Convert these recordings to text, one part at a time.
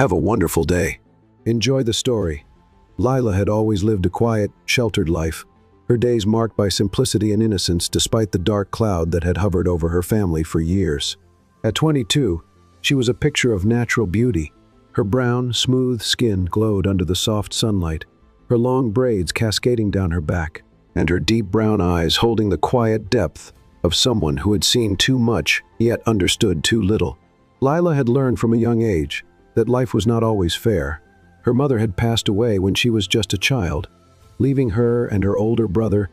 Have a wonderful day. Enjoy the story. Lila had always lived a quiet, sheltered life, her days marked by simplicity and innocence despite the dark cloud that had hovered over her family for years. At 22, she was a picture of natural beauty. Her brown, smooth skin glowed under the soft sunlight, her long braids cascading down her back, and her deep brown eyes holding the quiet depth of someone who had seen too much yet understood too little. Lila had learned from a young age that life was not always fair. Her mother had passed away when she was just a child, leaving her and her older brother,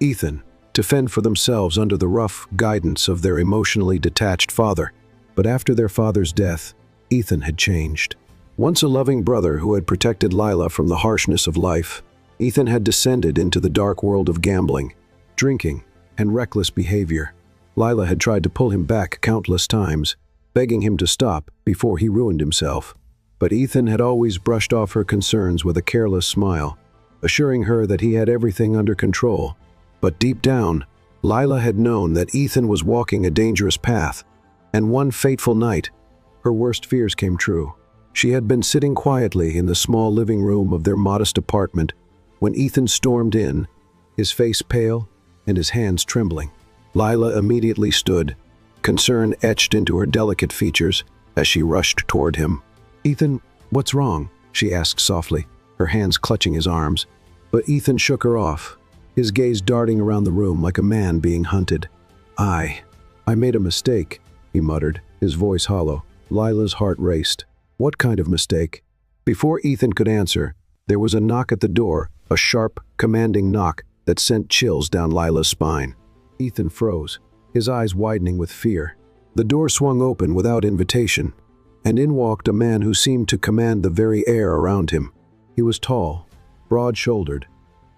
Ethan, to fend for themselves under the rough guidance of their emotionally detached father. But after their father's death, Ethan had changed. Once a loving brother who had protected Lila from the harshness of life, Ethan had descended into the dark world of gambling, drinking, and reckless behavior. Lila had tried to pull him back countless times, begging him to stop before he ruined himself. But Ethan had always brushed off her concerns with a careless smile, assuring her that he had everything under control. But deep down, Lila had known that Ethan was walking a dangerous path, and one fateful night, her worst fears came true. She had been sitting quietly in the small living room of their modest apartment when Ethan stormed in, his face pale and his hands trembling. Lila immediately stood, concern etched into her delicate features as she rushed toward him. "Ethan, what's wrong?" she asked softly, her hands clutching his arms. But Ethan shook her off, his gaze darting around the room like a man being hunted. I made a mistake," he muttered, his voice hollow. Lila's heart raced. What kind of mistake? Before Ethan could answer, there was a knock at the door, a sharp, commanding knock that sent chills down Lila's spine. Ethan froze, his eyes widening with fear. The door swung open without invitation, and in walked a man who seemed to command the very air around him. He was tall, broad-shouldered,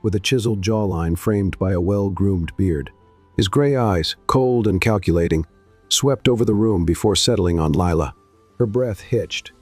with a chiseled jawline framed by a well-groomed beard. His gray eyes, cold and calculating, swept over the room before settling on Lila. Her breath hitched.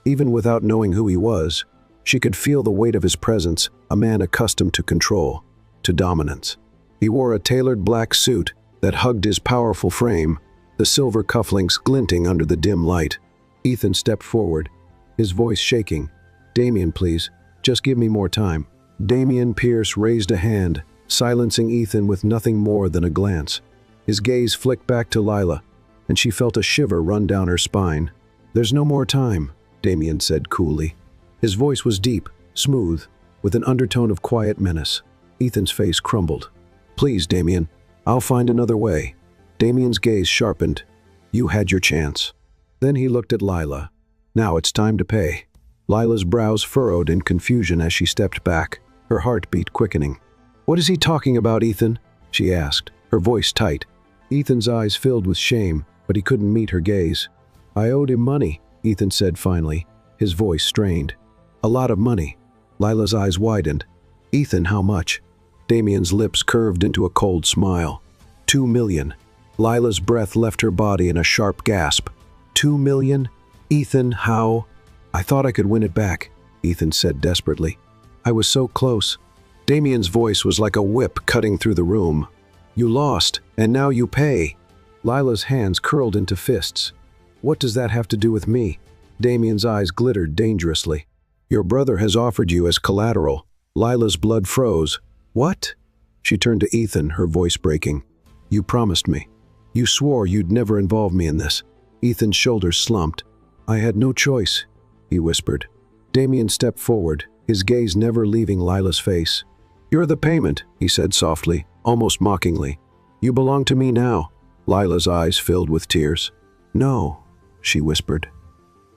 Even without knowing who he was, she could feel the weight of his presence, a man accustomed to control, to dominance. He wore a tailored black suit that hugged his powerful frame, the silver cufflinks glinting under the dim light. Ethan stepped forward, his voice shaking. "Damien, please, just give me more time." Damien Pierce raised a hand, silencing Ethan with nothing more than a glance. His gaze flicked back to Lila, and she felt a shiver run down her spine. "There's no more time," Damien said coolly. His voice was deep, smooth, with an undertone of quiet menace. Ethan's face crumbled. "Please, Damien, I'll find another way." Damien's gaze sharpened. "You had your chance." Then he looked at Lila. "Now it's time to pay." Lila's brows furrowed in confusion as she stepped back, her heartbeat quickening. "What is he talking about, Ethan?" she asked, her voice tight. Ethan's eyes filled with shame, but he couldn't meet her gaze. "I owed him money," Ethan said finally, his voice strained. "A lot of money." Lila's eyes widened. "Ethan, how much?" Damien's lips curved into a cold smile. $2 million. Lila's breath left her body in a sharp gasp. $2 million? Ethan, how? "I thought I could win it back," Ethan said desperately. "I was so close." Damien's voice was like a whip cutting through the room. "You lost, and now you pay." Lila's hands curled into fists. "What does that have to do with me?" Damien's eyes glittered dangerously. "Your brother has offered you as collateral." Lila's blood froze. "What?" She turned to Ethan, her voice breaking. "You promised me. You swore you'd never involve me in this." Ethan's shoulders slumped. "I had no choice," he whispered. Damien stepped forward, his gaze never leaving Lila's face. "You're the payment," he said softly, almost mockingly. "You belong to me now." Lila's eyes filled with tears. "No," she whispered.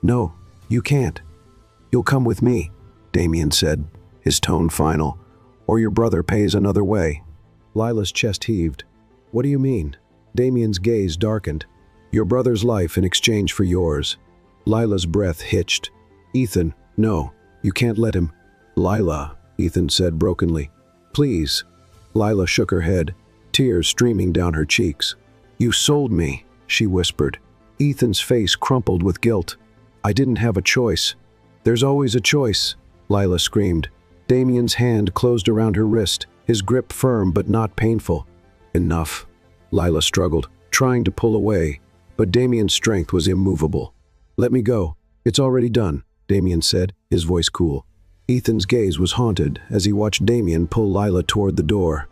"No, you can't. You'll come with me," Damien said, his tone final, "or your brother pays another way." Lila's chest heaved. "What do you mean?" Damien's gaze darkened. "Your brother's life in exchange for yours." Lila's breath hitched. "Ethan, no, you can't let him." "Lila," Ethan said brokenly. "Please." Lila shook her head, tears streaming down her cheeks. "You sold me," she whispered. Ethan's face crumpled with guilt. "I didn't have a choice." "There's always a choice," Lila screamed. Damien's hand closed around her wrist, his grip firm but not painful. "Enough," Lila struggled, trying to pull away, but Damien's strength was immovable. "Let me go. It's already done." Damien said, his voice cool. Ethan's gaze was haunted as he watched Damien pull Lila toward the door.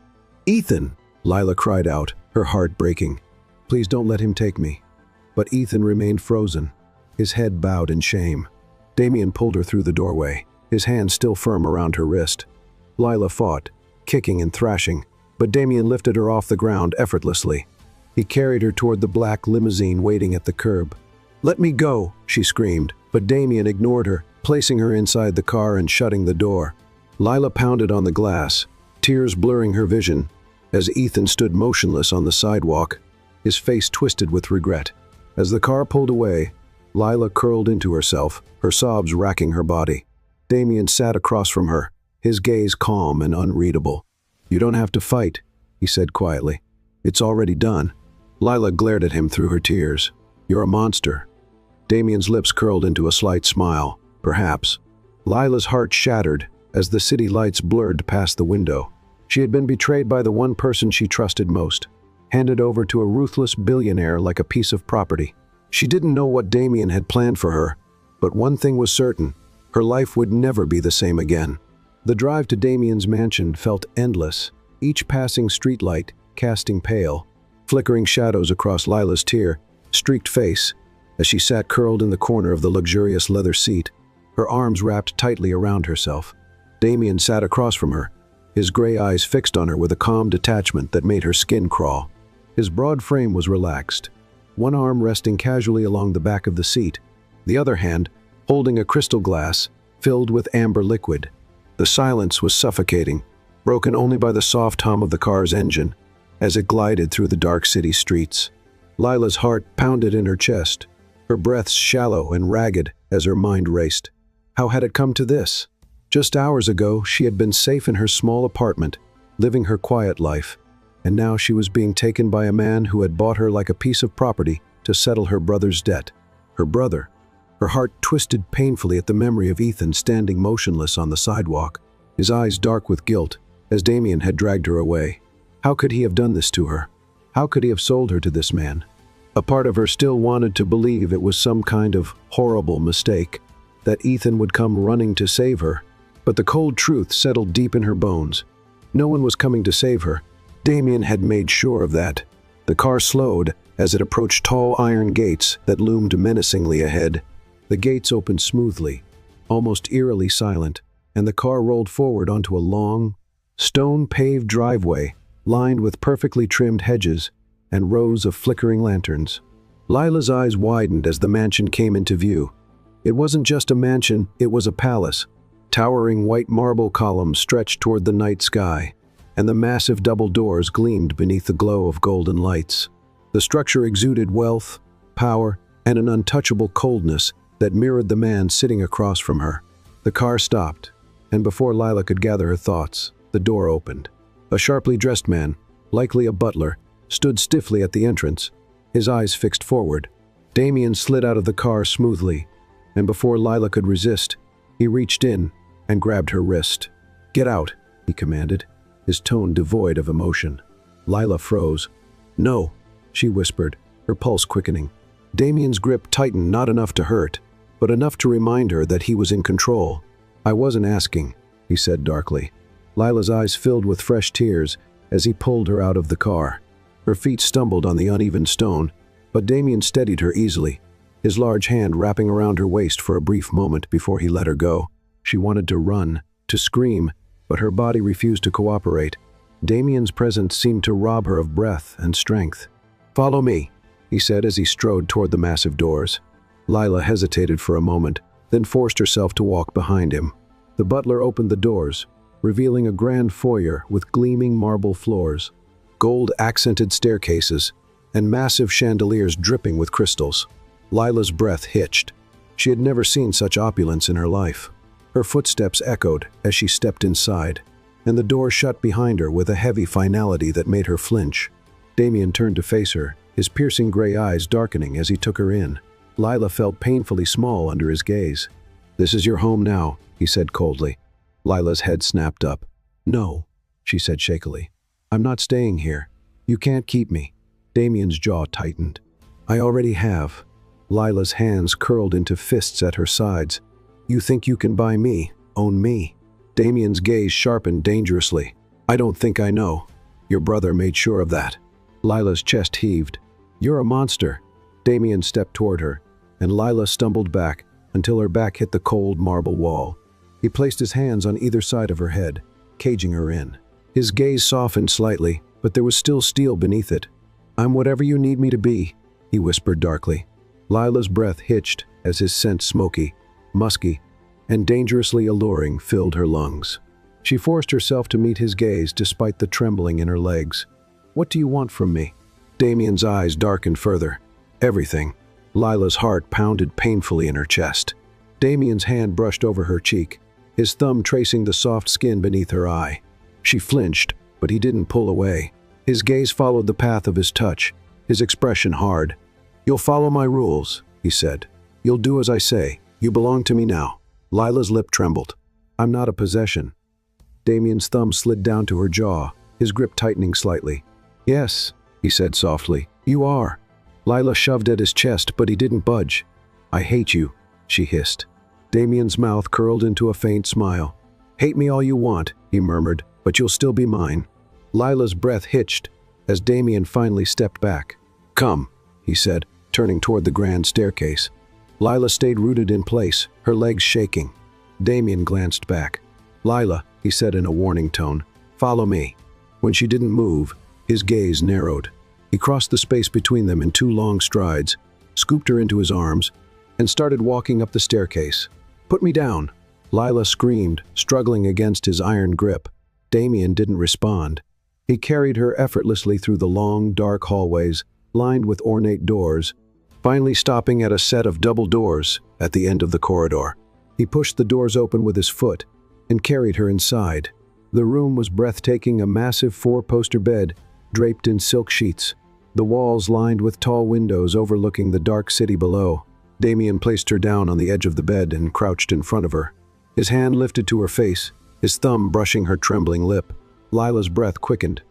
"Ethan!" Lila cried out, her heart breaking. "Please don't let him take me." But Ethan remained frozen, his head bowed in shame. Damien pulled her through the doorway, his hand still firm around her wrist. Lila fought, kicking and thrashing, but Damien lifted her off the ground effortlessly. He carried her toward the black limousine waiting at the curb. "Let me go," she screamed, but Damien ignored her, placing her inside the car and shutting the door. Lila pounded on the glass, tears blurring her vision, as Ethan stood motionless on the sidewalk, his face twisted with regret. As the car pulled away, Lila curled into herself, her sobs racking her body. Damien sat across from her, his gaze calm and unreadable. "You don't have to fight," he said quietly. "It's already done." Lila glared at him through her tears. "You're a monster." Damien's lips curled into a slight smile. Perhaps. Lila's heart shattered as the city lights blurred past the window. She had been betrayed by the one person she trusted most, handed over to a ruthless billionaire like a piece of property. She didn't know what Damien had planned for her, but one thing was certain: her life would never be the same again. The drive to Damien's mansion felt endless, each passing streetlight casting pale, flickering shadows across Lila's tear-streaked face as she sat curled in the corner of the luxurious leather seat, her arms wrapped tightly around herself. Damien sat across from her, his gray eyes fixed on her with a calm detachment that made her skin crawl. His broad frame was relaxed, one arm resting casually along the back of the seat, the other hand holding a crystal glass filled with amber liquid. The silence was suffocating, broken only by the soft hum of the car's engine as it glided through the dark city streets. Lila's heart pounded in her chest, her breaths shallow and ragged as her mind raced. How had it come to this? Just hours ago, she had been safe in her small apartment, living her quiet life, and now she was being taken by a man who had bought her like a piece of property to settle her brother's debt. Her brother. Her heart twisted painfully at the memory of Ethan standing motionless on the sidewalk, his eyes dark with guilt, as Damien had dragged her away. How could he have done this to her? How could he have sold her to this man? A part of her still wanted to believe it was some kind of horrible mistake, that Ethan would come running to save her. But the cold truth settled deep in her bones. No one was coming to save her. Damien had made sure of that. The car slowed as it approached tall iron gates that loomed menacingly ahead. The gates opened smoothly, almost eerily silent, and the car rolled forward onto a long, stone-paved driveway lined with perfectly trimmed hedges and rows of flickering lanterns. Lila's eyes widened as the mansion came into view. It wasn't just a mansion, it was a palace. Towering white marble columns stretched toward the night sky, and the massive double doors gleamed beneath the glow of golden lights. The structure exuded wealth, power, and an untouchable coldness that mirrored the man sitting across from her. The car stopped, and before Lila could gather her thoughts, the door opened. A sharply dressed man, likely a butler, stood stiffly at the entrance, his eyes fixed forward. Damien slid out of the car smoothly, and before Lila could resist, he reached in and grabbed her wrist. "Get out," he commanded, his tone devoid of emotion. Lila froze. "No," she whispered, her pulse quickening. Damien's grip tightened, not enough to hurt, but enough to remind her that he was in control. "I wasn't asking," he said darkly. Lila's eyes filled with fresh tears as he pulled her out of the car. Her feet stumbled on the uneven stone, but Damien steadied her easily, his large hand wrapping around her waist for a brief moment before he let her go. She wanted to run, to scream, but her body refused to cooperate. Damien's presence seemed to rob her of breath and strength. "Follow me," he said as he strode toward the massive doors. Lila hesitated for a moment, then forced herself to walk behind him. The butler opened the doors, revealing a grand foyer with gleaming marble floors, gold-accented staircases, and massive chandeliers dripping with crystals. Lila's breath hitched. She had never seen such opulence in her life. Her footsteps echoed as she stepped inside, and the door shut behind her with a heavy finality that made her flinch. Damien turned to face her, his piercing gray eyes darkening as he took her in. Lila felt painfully small under his gaze. "This is your home now," he said coldly. Lila's head snapped up. "No," she said shakily. "I'm not staying here. You can't keep me." Damien's jaw tightened. "I already have." Lila's hands curled into fists at her sides, You think you can buy me, own me? Damien's gaze sharpened dangerously. I don't think I know. Your brother made sure of that. Lila's chest heaved. You're a monster. Damien stepped toward her, and Lila stumbled back until her back hit the cold marble wall. He placed his hands on either side of her head, caging her in. His gaze softened slightly, but there was still steel beneath it. I'm whatever you need me to be, he whispered darkly. Lila's breath hitched as his scent smoky, musky, and dangerously alluring filled her lungs. She forced herself to meet his gaze despite the trembling in her legs. What do you want from me? Damien's eyes darkened further. Everything. Lila's heart pounded painfully in her chest. Damien's hand brushed over her cheek, his thumb tracing the soft skin beneath her eye. She flinched, but he didn't pull away. His gaze followed the path of his touch, his expression hard. You'll follow my rules, he said. You'll do as I say. You belong to me now. Lila's lip trembled. I'm not a possession. Damien's thumb slid down to her jaw, his grip tightening slightly. Yes, he said softly. You are. Lila shoved at his chest, but he didn't budge. I hate you, she hissed. Damien's mouth curled into a faint smile. Hate me all you want, he murmured, but you'll still be mine. Lila's breath hitched as Damien finally stepped back. Come, he said, turning toward the grand staircase. Lila stayed rooted in place, her legs shaking. Damien glanced back. Lila, he said in a warning tone, follow me. When she didn't move, his gaze narrowed. He crossed the space between them in 2 long strides, scooped her into his arms, and started walking up the staircase. Put me down. Lila screamed, struggling against his iron grip. Damien didn't respond. He carried her effortlessly through the long, dark hallways, lined with ornate doors, finally stopping at a set of double doors at the end of the corridor. He pushed the doors open with his foot and carried her inside. The room was breathtaking, a massive 4-poster bed draped in silk sheets, the walls lined with tall windows overlooking the dark city below. Damien placed her down on the edge of the bed and crouched in front of her. His hand lifted to her face, his thumb brushing her trembling lip. Lila's breath quickened.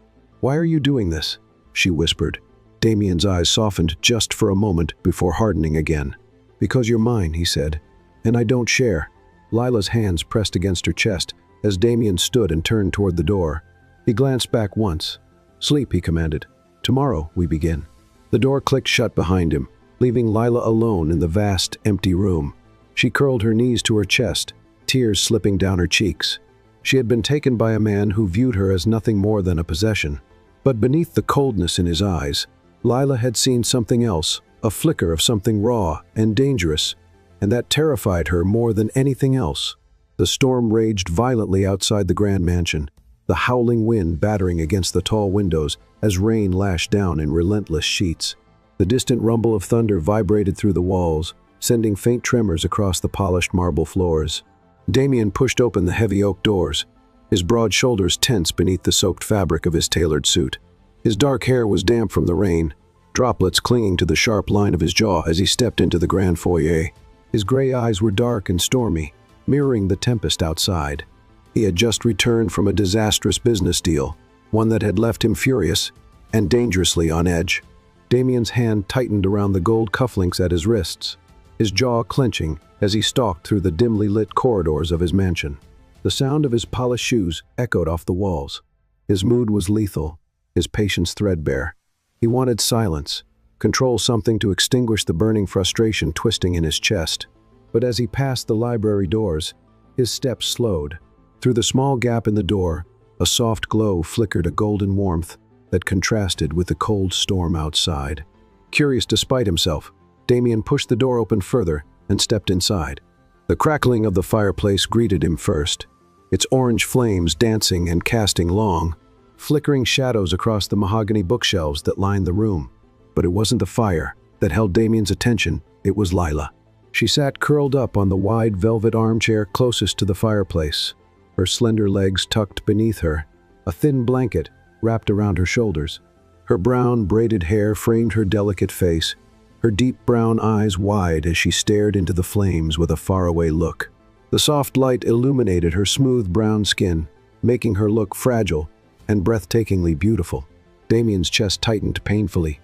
Why are you doing this? She whispered. Damien's eyes softened just for a moment before hardening again. Because you're mine, he said, and I don't share. Lila's hands pressed against her chest as Damien stood and turned toward the door. He glanced back once. Sleep, he commanded. Tomorrow we begin. The door clicked shut behind him, leaving Lila alone in the vast, empty room. She curled her knees to her chest, tears slipping down her cheeks. She had been taken by a man who viewed her as nothing more than a possession. But beneath the coldness in his eyes, Lila had seen something else, a flicker of something raw and dangerous, and that terrified her more than anything else. The storm raged violently outside the grand mansion, the howling wind battering against the tall windows as rain lashed down in relentless sheets. The distant rumble of thunder vibrated through the walls, sending faint tremors across the polished marble floors. Damien pushed open the heavy oak doors, his broad shoulders tense beneath the soaked fabric of his tailored suit. His dark hair was damp from the rain, droplets clinging to the sharp line of his jaw as he stepped into the grand foyer. His gray eyes were dark and stormy, mirroring the tempest outside. He had just returned from a disastrous business deal, one that had left him furious and dangerously on edge. Damien's hand tightened around the gold cufflinks at his wrists, his jaw clenching as he stalked through the dimly lit corridors of his mansion. The sound of his polished shoes echoed off the walls. His mood was lethal, his patience threadbare. He wanted silence, control, something to extinguish the burning frustration twisting in his chest. But as he passed the library doors, his steps slowed. Through the small gap in the door, a soft glow flickered, a golden warmth that contrasted with the cold storm outside. Curious despite himself, Damien pushed the door open further and stepped inside. The crackling of the fireplace greeted him first, its orange flames dancing and casting long, flickering shadows across the mahogany bookshelves that lined the room. But it wasn't the fire that held Damien's attention, it was Lila. She sat curled up on the wide velvet armchair closest to the fireplace, her slender legs tucked beneath her, a thin blanket wrapped around her shoulders. Her brown, braided hair framed her delicate face, her deep brown eyes wide as she stared into the flames with a faraway look. The soft light illuminated her smooth brown skin, making her look fragile and breathtakingly beautiful. Damien's chest tightened painfully.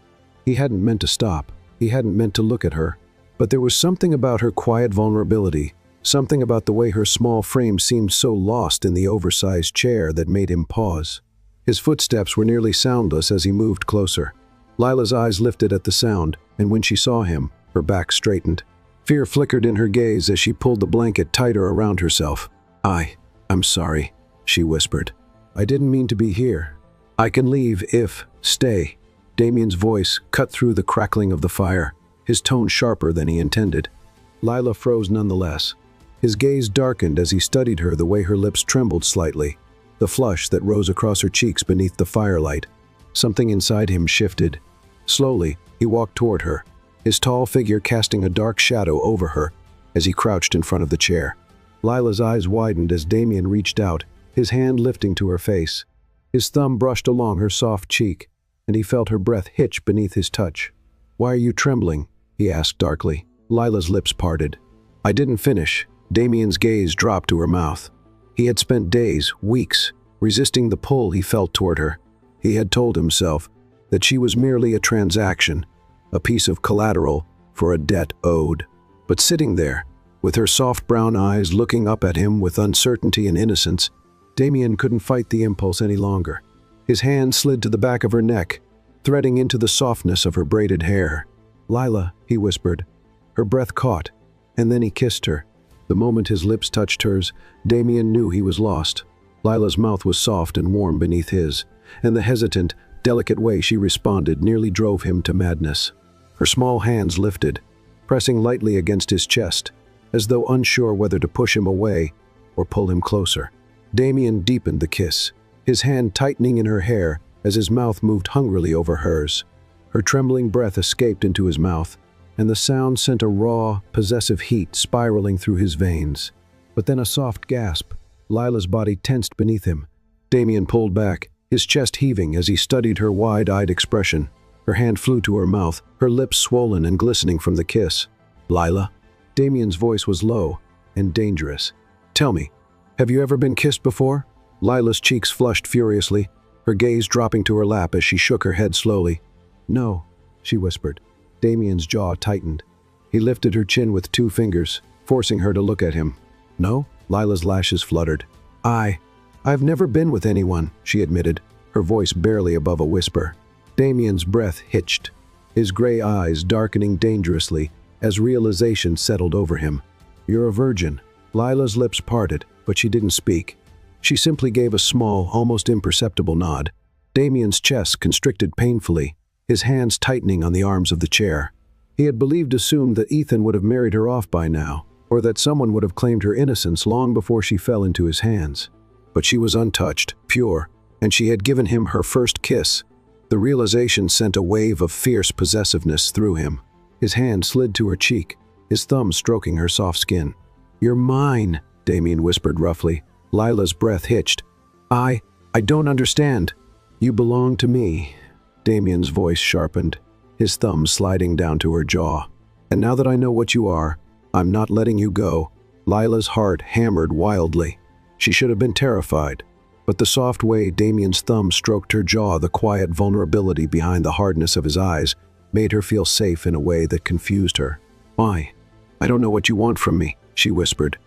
He hadn't meant to stop. He hadn't meant to look at her. But there was something about her quiet vulnerability, Something about the way her small frame seemed so lost in the oversized chair that made him pause. His footsteps were nearly soundless as he moved closer. Lila's eyes lifted at the sound, and when she saw him, her back straightened. Fear flickered in her gaze as she pulled the blanket tighter around herself. I'm sorry," she whispered. "I didn't mean to be here. I can leave if, stay." Damien's voice cut through the crackling of the fire, his tone sharper than he intended. Lila froze nonetheless. His gaze darkened as he studied her, the way her lips trembled slightly, the flush that rose across her cheeks beneath the firelight. Something inside him shifted. Slowly, he walked toward her, his tall figure casting a dark shadow over her as he crouched in front of the chair. Lila's eyes widened as Damien reached out, his hand lifting to her face. His thumb brushed along her soft cheek, and he felt her breath hitch beneath his touch. "Why are you trembling?" he asked darkly. Lila's lips parted. "I didn't finish." Damien's gaze dropped to her mouth. He had spent days, weeks, resisting the pull he felt toward her. He had told himself that she was merely a transaction, a piece of collateral for a debt owed. But sitting there, with her soft brown eyes looking up at him with uncertainty and innocence, Damien couldn't fight the impulse any longer. His hand slid to the back of her neck, threading into the softness of her braided hair. "Lila," he whispered. Her breath caught, and then he kissed her. The moment his lips touched hers, Damien knew he was lost. Lila's mouth was soft and warm beneath his, and the hesitant, delicate way she responded nearly drove him to madness. Her small hands lifted, pressing lightly against his chest, as though unsure whether to push him away or pull him closer. Damien deepened the kiss, his hand tightening in her hair as his mouth moved hungrily over hers. Her trembling breath escaped into his mouth, and the sound sent a raw, possessive heat spiraling through his veins. But then a soft gasp. Lila's body tensed beneath him. Damien pulled back, his chest heaving as he studied her wide-eyed expression. Her hand flew to her mouth, her lips swollen and glistening from the kiss. "Lila?" Damien's voice was low and dangerous. "Tell me, have you ever been kissed before?" Lila's cheeks flushed furiously, her gaze dropping to her lap as she shook her head slowly. "No," she whispered. Damien's jaw tightened. He lifted her chin with 2 fingers, forcing her to look at him. "No?" Lila's lashes fluttered. I've never been with anyone," she admitted, her voice barely above a whisper. Damien's breath hitched, his gray eyes darkening dangerously as realization settled over him. "You're a virgin." Lila's lips parted, but she didn't speak. She simply gave a small, almost imperceptible nod. Damien's chest constricted painfully, his hands tightening on the arms of the chair. He had assumed that Ethan would have married her off by now, or that someone would have claimed her innocence long before she fell into his hands. But she was untouched, pure, and she had given him her first kiss. The realization sent a wave of fierce possessiveness through him. His hand slid to her cheek, his thumb stroking her soft skin. "You're mine," Damien whispered roughly. Lila's breath hitched. I don't understand." "You belong to me." Damien's voice sharpened, his thumb sliding down to her jaw. "And now that I know what you are, I'm not letting you go." Lila's heart hammered wildly. She should have been terrified, but the soft way Damien's thumb stroked her jaw, the quiet vulnerability behind the hardness of his eyes, made her feel safe in a way that confused her. "Why? I don't know what you want from me," she whispered.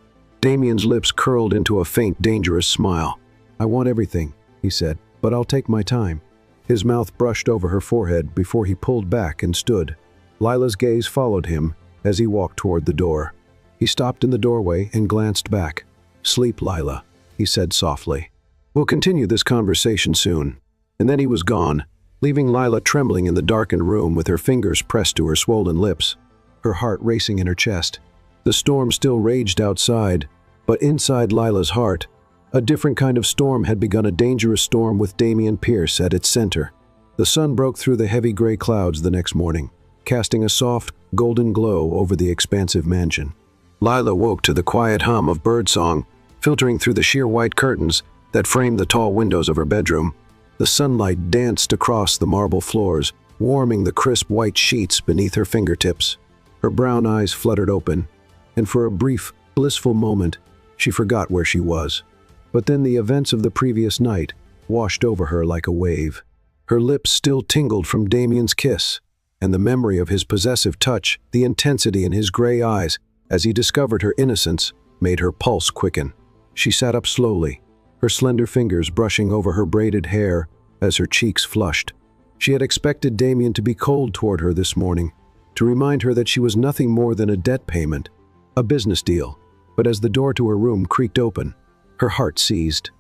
Damien's lips curled into a faint, dangerous smile. "I want everything," he said, "but I'll take my time." His mouth brushed over her forehead before he pulled back and stood. Lila's gaze followed him as he walked toward the door. He stopped in the doorway and glanced back. "Sleep, Lila," he said softly. "We'll continue this conversation soon." And then he was gone, leaving Lila trembling in the darkened room with her fingers pressed to her swollen lips, her heart racing in her chest. The storm still raged outside, but inside Lila's heart, a different kind of storm had begun, a dangerous storm with Damien Pierce at its center. The sun broke through the heavy gray clouds the next morning, casting a soft, golden glow over the expansive mansion. Lila woke to the quiet hum of birdsong, filtering through the sheer white curtains that framed the tall windows of her bedroom. The sunlight danced across the marble floors, warming the crisp white sheets beneath her fingertips. Her brown eyes fluttered open, and for a brief, blissful moment, she forgot where she was. But then the events of the previous night washed over her like a wave. Her lips still tingled from Damien's kiss, and the memory of his possessive touch, the intensity in his gray eyes as he discovered her innocence, made her pulse quicken. She sat up slowly, her slender fingers brushing over her braided hair as her cheeks flushed. She had expected Damien to be cold toward her this morning, to remind her that she was nothing more than a debt payment, a business deal. But as the door to her room creaked open, her heart seized.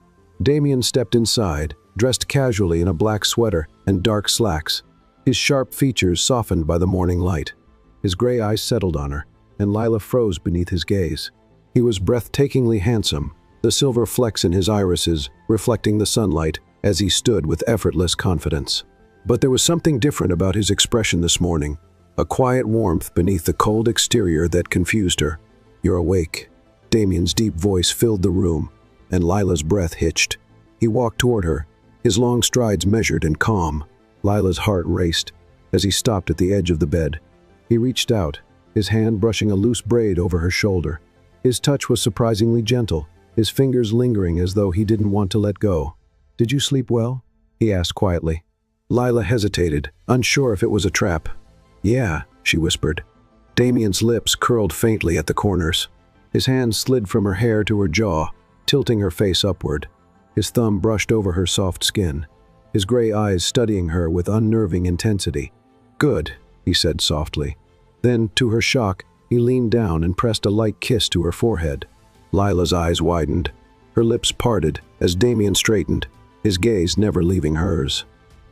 Damien stepped inside, dressed casually in a black sweater and dark slacks, his sharp features softened by the morning light. His gray eyes settled on her, and Lila froze beneath his gaze. He was breathtakingly handsome, the silver flecks in his irises reflecting the sunlight as he stood with effortless confidence. But there was something different about his expression this morning, a quiet warmth beneath the cold exterior that confused her. "You're awake." Damien's deep voice filled the room, and Lila's breath hitched. He walked toward her, his long strides measured and calm. Lila's heart raced as he stopped at the edge of the bed. He reached out, his hand brushing a loose braid over her shoulder. His touch was surprisingly gentle, his fingers lingering as though he didn't want to let go. "Did you sleep well?" he asked quietly. Lila hesitated, unsure if it was a trap. "Yeah," she whispered. Damien's lips curled faintly at the corners. His hand slid from her hair to her jaw, tilting her face upward. His thumb brushed over her soft skin, his gray eyes studying her with unnerving intensity. "Good," he said softly. Then, to her shock, he leaned down and pressed a light kiss to her forehead. Lila's eyes widened. Her lips parted as Damien straightened, his gaze never leaving hers.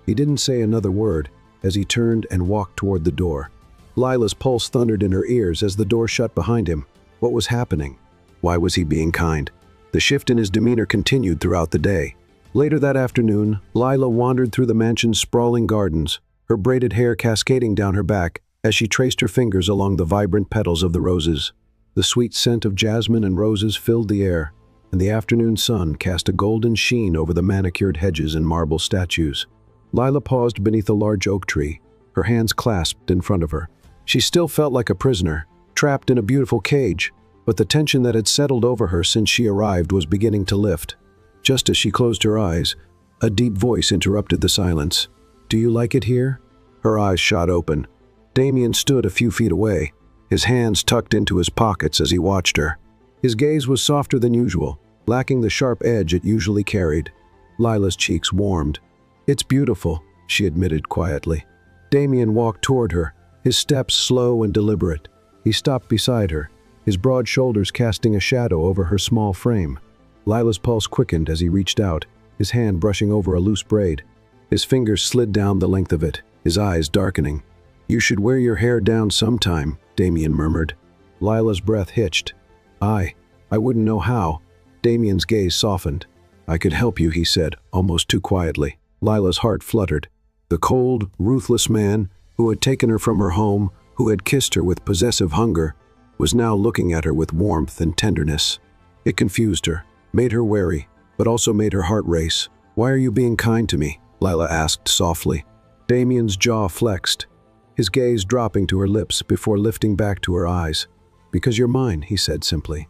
He didn't say another word as he turned and walked toward the door. Lila's pulse thundered in her ears as the door shut behind him. What was happening? Why was he being kind? The shift in his demeanor continued throughout the day. Later that afternoon, Lila wandered through the mansion's sprawling gardens, her braided hair cascading down her back as she traced her fingers along the vibrant petals of the roses. The sweet scent of jasmine and roses filled the air, and the afternoon sun cast a golden sheen over the manicured hedges and marble statues. Lila paused beneath a large oak tree, her hands clasped in front of her. She still felt like a prisoner, trapped in a beautiful cage, but the tension that had settled over her since she arrived was beginning to lift. Just as she closed her eyes, a deep voice interrupted the silence. "Do you like it here?" Her eyes shot open. Damien stood a few feet away, his hands tucked into his pockets as he watched her. His gaze was softer than usual, lacking the sharp edge it usually carried. Lila's cheeks warmed. "It's beautiful," she admitted quietly. Damien walked toward her, his steps slow and deliberate. He stopped beside her, his broad shoulders casting a shadow over her small frame. Lila's pulse quickened as he reached out, his hand brushing over a loose braid. His fingers slid down the length of it, his eyes darkening. "You should wear your hair down sometime," Damien murmured. Lila's breath hitched. I wouldn't know how." Damien's gaze softened. "I could help you," he said, almost too quietly. Lila's heart fluttered. The cold, ruthless man who had taken her from her home, who had kissed her with possessive hunger, was now looking at her with warmth and tenderness. It confused her, made her wary, but also made her heart race. "Why are you being kind to me?" Lila asked softly. Damien's jaw flexed, his gaze dropping to her lips before lifting back to her eyes. "Because you're mine," he said simply.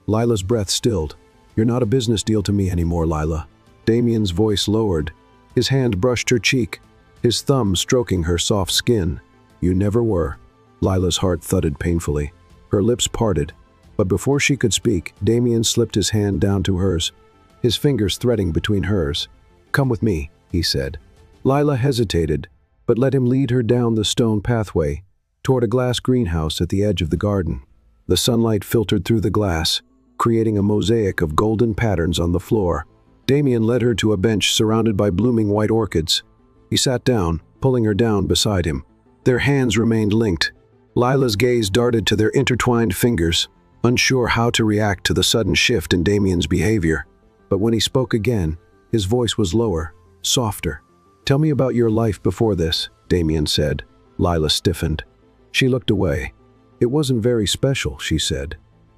Lila's breath stilled. "You're not a business deal to me anymore, Lila." Damien's voice lowered. His hand brushed her cheek, his thumb stroking her soft skin. "You never were." Lila's heart thudded painfully. Her lips parted, but before she could speak, Damien slipped his hand down to hers, his fingers threading between hers. "Come with me," he said. Lila hesitated, but let him lead her down the stone pathway, toward a glass greenhouse at the edge of the garden. The sunlight filtered through the glass, creating a mosaic of golden patterns on the floor. Damien led her to a bench surrounded by blooming white orchids. He sat down, pulling her down beside him. Their hands remained linked. Lila's gaze darted to their intertwined fingers, unsure how to react to the sudden shift in Damien's behavior. But when he spoke again, his voice was lower, softer. "Tell me about your life before this," Damien said. Lila stiffened. She looked away. "It wasn't very special," she said.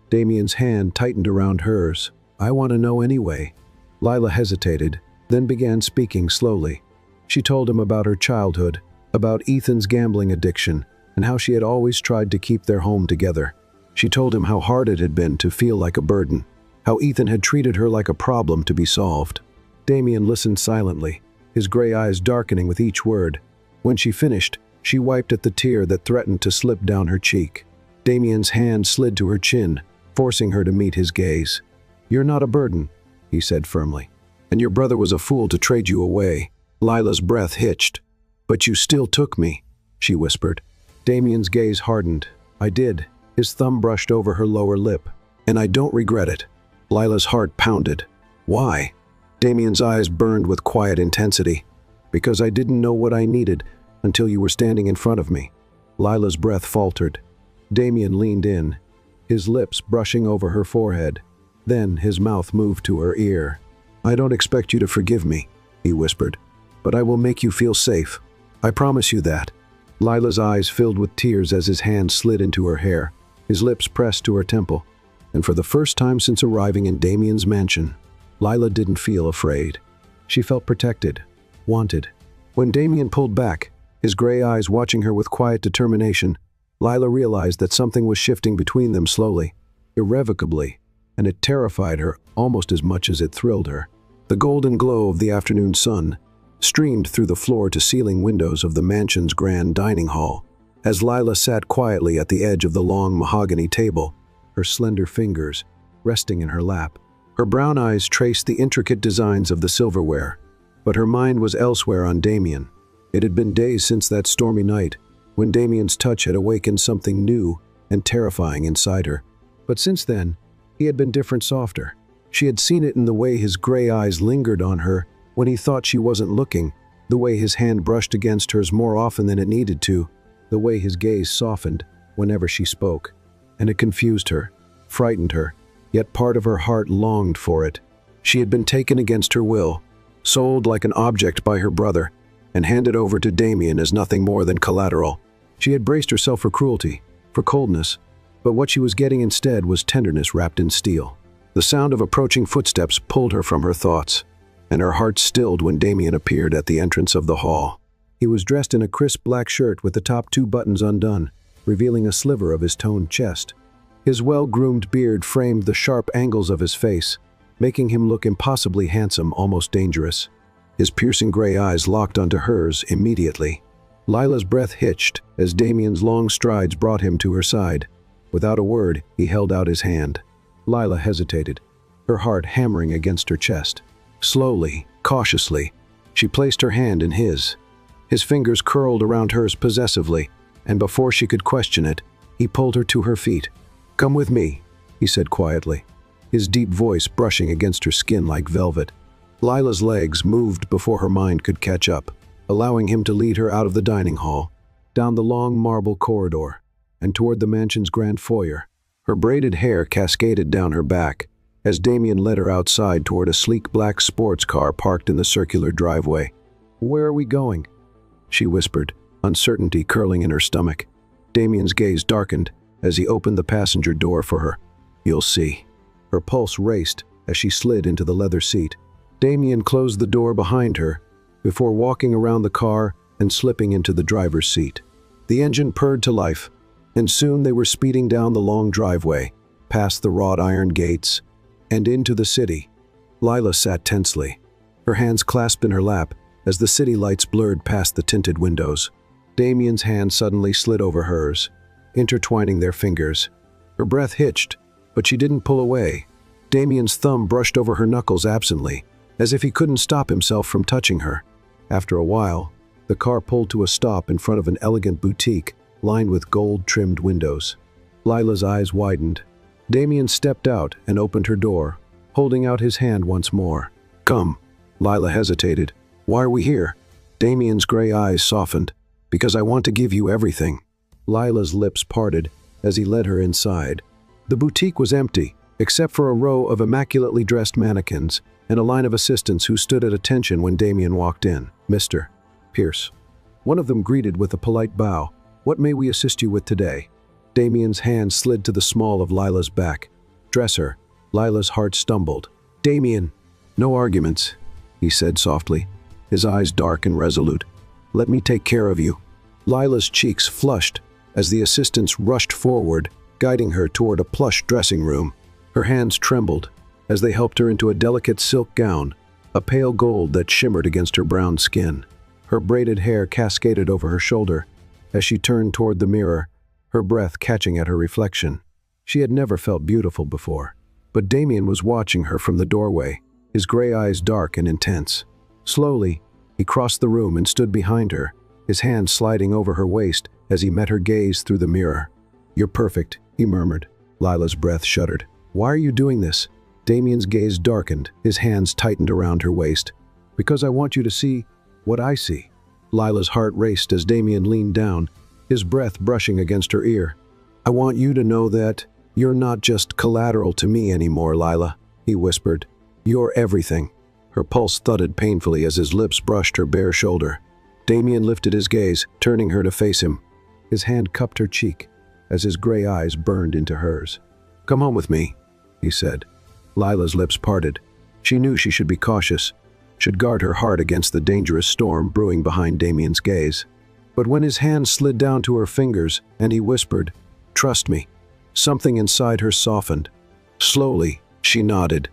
Damien's hand tightened around hers. "I want to know anyway." Lila hesitated, then began speaking slowly. She told him about her childhood, about Ethan's gambling addiction, and how she had always tried to keep their home together. She told him how hard it had been to feel like a burden, how Ethan had treated her like a problem to be solved. Damien listened silently, his gray eyes darkening with each word. When she finished, she wiped at the tear that threatened to slip down her cheek. Damien's hand slid to her chin, forcing her to meet his gaze. "You're not a burden," he said firmly. "And your brother was a fool to trade you away." Lila's breath hitched. "But you still took me," she whispered. Damien's gaze hardened. "I did." His thumb brushed over her lower lip. "And I don't regret it." Lila's heart pounded. "Why?" Damien's eyes burned with quiet intensity. "Because I didn't know what I needed until you were standing in front of me." Lila's breath faltered. Damien leaned in, his lips brushing over her forehead. Then his mouth moved to her ear. "I don't expect you to forgive me," he whispered, "but I will make you feel safe. I promise you that." Lila's eyes filled with tears as his hand slid into her hair. His lips pressed to her temple. And for the first time since arriving in Damien's mansion, Lila didn't feel afraid. She felt protected, wanted. When Damien pulled back, his gray eyes watching her with quiet determination, Lila realized that something was shifting between them slowly, irrevocably, and it terrified her almost as much as it thrilled her. The golden glow of the afternoon sun streamed through the floor-to-ceiling windows of the mansion's grand dining hall. As Lila sat quietly at the edge of the long mahogany table, her slender fingers resting in her lap, her brown eyes traced the intricate designs of the silverware, but her mind was elsewhere on Damien. It had been days since that stormy night, when Damien's touch had awakened something new and terrifying inside her. But since then, he had been different, softer. She had seen it in the way his gray eyes lingered on her when he thought she wasn't looking, the way his hand brushed against hers more often than it needed to, the way his gaze softened whenever she spoke. And it confused her, frightened her, yet part of her heart longed for it. She had been taken against her will, sold like an object by her brother, and handed over to Damien as nothing more than collateral. She had braced herself for cruelty, for coldness, but what she was getting instead was tenderness wrapped in steel. The sound of approaching footsteps pulled her from her thoughts, and her heart stilled when Damien appeared at the entrance of the hall. He was dressed in a crisp black shirt with the top 2 buttons undone, revealing a sliver of his toned chest. His well-groomed beard framed the sharp angles of his face, making him look impossibly handsome, almost dangerous. His piercing gray eyes locked onto hers immediately. Lila's breath hitched as Damien's long strides brought him to her side. Without a word, he held out his hand. Lila hesitated, her heart hammering against her chest. Slowly, cautiously, she placed her hand in his. His fingers curled around hers possessively, and before she could question it, he pulled her to her feet. "Come with me," he said quietly, his deep voice brushing against her skin like velvet. Lila's legs moved before her mind could catch up, allowing him to lead her out of the dining hall, down the long marble corridor, and toward the mansion's grand foyer. Her braided hair cascaded down her back as Damien led her outside toward a sleek black sports car parked in the circular driveway. "Where are we going?" she whispered, uncertainty curling in her stomach. Damien's gaze darkened as he opened the passenger door for her. "You'll see." Her pulse raced as she slid into the leather seat. Damien closed the door behind her before walking around the car and slipping into the driver's seat. The engine purred to life, and soon they were speeding down the long driveway, past the wrought iron gates, and into the city. Lila sat tensely, her hands clasped in her lap as the city lights blurred past the tinted windows. Damien's hand suddenly slid over hers, intertwining their fingers. Her breath hitched, but she didn't pull away. Damien's thumb brushed over her knuckles absently, as if he couldn't stop himself from touching her. After a while, the car pulled to a stop in front of an elegant boutique lined with gold-trimmed windows. Lila's eyes widened. Damien stepped out and opened her door, holding out his hand once more. "Come." Lila hesitated. "Why are we here?" Damien's gray eyes softened. "Because I want to give you everything." Lila's lips parted as he led her inside. The boutique was empty, except for a row of immaculately dressed mannequins and a line of assistants who stood at attention when Damien walked in. "Mr. Pierce." One of them greeted with a polite bow. "What may we assist you with today?" Damien's hand slid to the small of Lila's back. "Dress her." Lila's heart stumbled. "Damien." "No arguments," he said softly, his eyes dark and resolute. "Let me take care of you." Lila's cheeks flushed as the assistants rushed forward, guiding her toward a plush dressing room. Her hands trembled as they helped her into a delicate silk gown, a pale gold that shimmered against her brown skin. Her braided hair cascaded over her shoulder as she turned toward the mirror, her breath catching at her reflection. She had never felt beautiful before. But Damien was watching her from the doorway, his gray eyes dark and intense. Slowly, he crossed the room and stood behind her, his hand sliding over her waist as he met her gaze through the mirror. "You're perfect," he murmured. Lila's breath shuddered. "Why are you doing this?" Damien's gaze darkened, his hands tightened around her waist. "Because I want you to see what I see." Lila's heart raced as Damien leaned down, his breath brushing against her ear. "I want you to know that you're not just collateral to me anymore, Lila," he whispered. "You're everything." Her pulse thudded painfully as his lips brushed her bare shoulder. Damien lifted his gaze, turning her to face him. His hand cupped her cheek as his gray eyes burned into hers. "Come home with me," he said. Lila's lips parted. She knew she should be cautious, should guard her heart against the dangerous storm brewing behind Damien's gaze. But when his hand slid down to her fingers and he whispered, "Trust me," something inside her softened. Slowly, she nodded.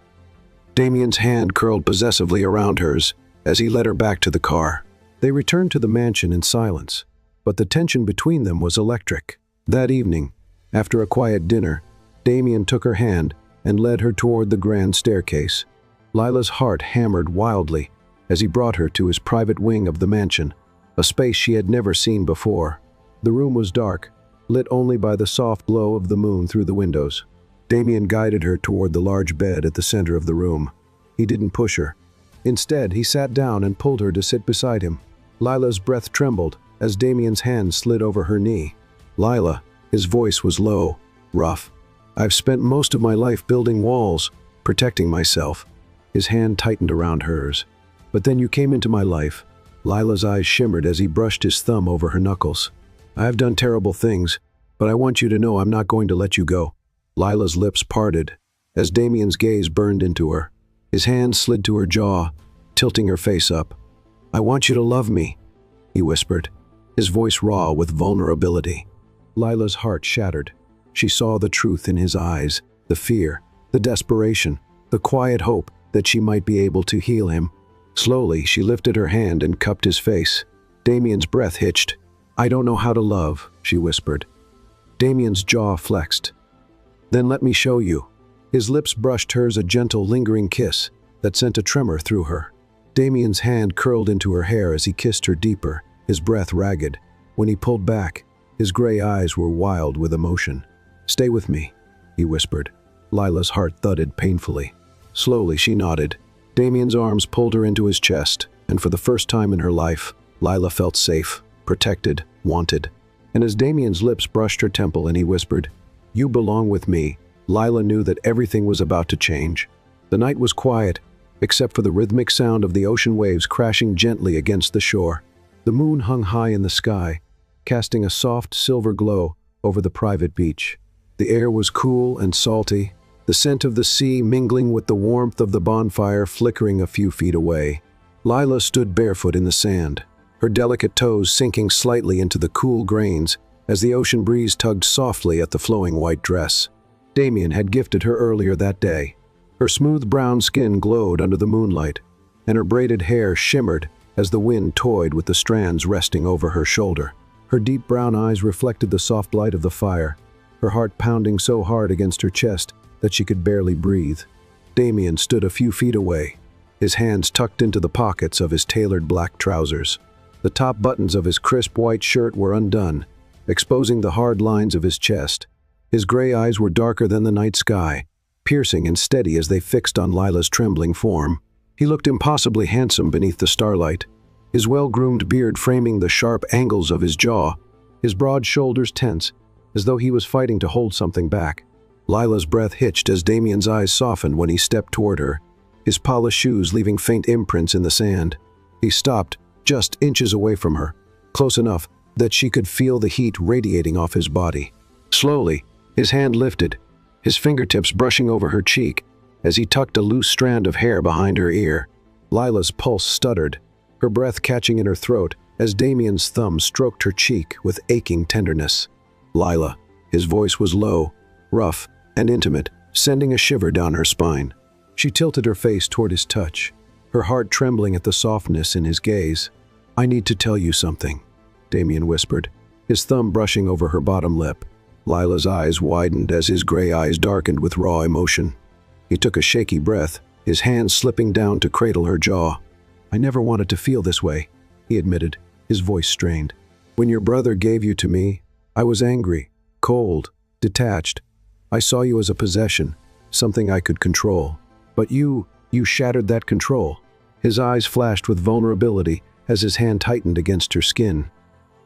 Damien's hand curled possessively around hers as he led her back to the car. They returned to the mansion in silence, but the tension between them was electric. That evening, after a quiet dinner, Damien took her hand and led her toward the grand staircase. Lila's heart hammered wildly as he brought her to his private wing of the mansion, a space she had never seen before. The room was dark, lit only by the soft glow of the moon through the windows. Damien guided her toward the large bed at the center of the room. He didn't push her. Instead, he sat down and pulled her to sit beside him. Lila's breath trembled as Damien's hand slid over her knee. "Lila," his voice was low, rough. "I've spent most of my life building walls, protecting myself." His hand tightened around hers. "But then you came into my life." Lila's eyes shimmered as he brushed his thumb over her knuckles. "I've done terrible things, but I want you to know I'm not going to let you go." Lila's lips parted as Damien's gaze burned into her. His hand slid to her jaw, tilting her face up. "I want you to love me," he whispered, his voice raw with vulnerability. Lila's heart shattered. She saw the truth in his eyes, the fear, the desperation, the quiet hope that she might be able to heal him. Slowly, she lifted her hand and cupped his face. Damien's breath hitched. "I don't know how to love," she whispered. Damien's jaw flexed. "Then let me show you." His lips brushed hers, a gentle, lingering kiss that sent a tremor through her. Damien's hand curled into her hair as he kissed her deeper, his breath ragged. When he pulled back, his gray eyes were wild with emotion. "Stay with me," he whispered. Lila's heart thudded painfully. Slowly, she nodded. Damien's arms pulled her into his chest, and for the first time in her life, Lila felt safe, protected, wanted. And as Damien's lips brushed her temple and he whispered, "You belong with me," Lila knew that everything was about to change. The night was quiet, except for the rhythmic sound of the ocean waves crashing gently against the shore. The moon hung high in the sky, casting a soft silver glow over the private beach. The air was cool and salty, the scent of the sea mingling with the warmth of the bonfire flickering a few feet away. Lila stood barefoot in the sand, her delicate toes sinking slightly into the cool grains as the ocean breeze tugged softly at the flowing white dress. Damien had gifted her earlier that day. Her smooth brown skin glowed under the moonlight, and her braided hair shimmered as the wind toyed with the strands resting over her shoulder. Her deep brown eyes reflected the soft light of the fire, her heart pounding so hard against her chest that she could barely breathe. Damien stood a few feet away, his hands tucked into the pockets of his tailored black trousers. The top buttons of his crisp white shirt were undone, exposing the hard lines of his chest. His gray eyes were darker than the night sky, piercing and steady as they fixed on Lila's trembling form. He looked impossibly handsome beneath the starlight, his well-groomed beard framing the sharp angles of his jaw, his broad shoulders tense, as though he was fighting to hold something back. Lila's breath hitched as Damien's eyes softened when he stepped toward her, his polished shoes leaving faint imprints in the sand. He stopped, just inches away from her, close enough that she could feel the heat radiating off his body. Slowly, his hand lifted, his fingertips brushing over her cheek as he tucked a loose strand of hair behind her ear. Lila's pulse stuttered, her breath catching in her throat as Damien's thumb stroked her cheek with aching tenderness. "Lila," his voice was low, rough, and intimate, sending a shiver down her spine. She tilted her face toward his touch, her heart trembling at the softness in his gaze. "I need to tell you something," Damien whispered, his thumb brushing over her bottom lip. Lila's eyes widened as his gray eyes darkened with raw emotion. He took a shaky breath, his hand slipping down to cradle her jaw. "I never wanted to feel this way," he admitted, his voice strained. "When your brother gave you to me, I was angry, cold, detached. I saw you as a possession, something I could control. But you shattered that control." His eyes flashed with vulnerability as his hand tightened against her skin.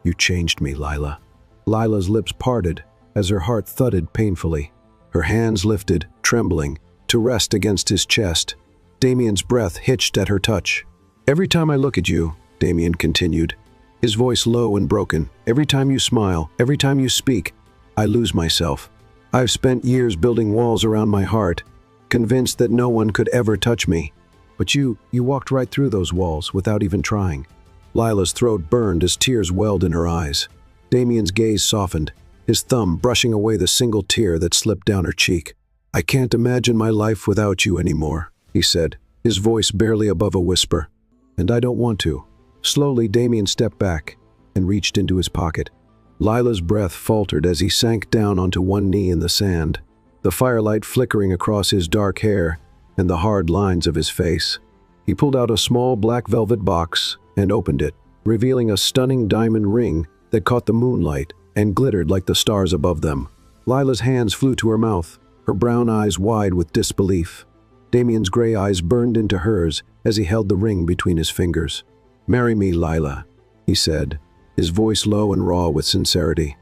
"You changed me, Lila." Lila's lips parted as her heart thudded painfully. Her hands lifted, trembling, to rest against his chest. Damien's breath hitched at her touch. "Every time I look at you," Damien continued, his voice low and broken, "every time you smile, every time you speak, I lose myself. I've spent years building walls around my heart, convinced that no one could ever touch me. But you walked right through those walls without even trying." Lila's throat burned as tears welled in her eyes. Damien's gaze softened, his thumb brushing away the single tear that slipped down her cheek. "I can't imagine my life without you anymore," he said, his voice barely above a whisper. "And I don't want to." Slowly, Damien stepped back and reached into his pocket. Lila's breath faltered as he sank down onto one knee in the sand, the firelight flickering across his dark hair and the hard lines of his face. He pulled out a small black velvet box and opened it, revealing a stunning diamond ring that caught the moonlight and glittered like the stars above them. Lila's hands flew to her mouth, her brown eyes wide with disbelief. Damien's gray eyes burned into hers as he held the ring between his fingers. "Marry me, Lila," he said, his voice low and raw with sincerity.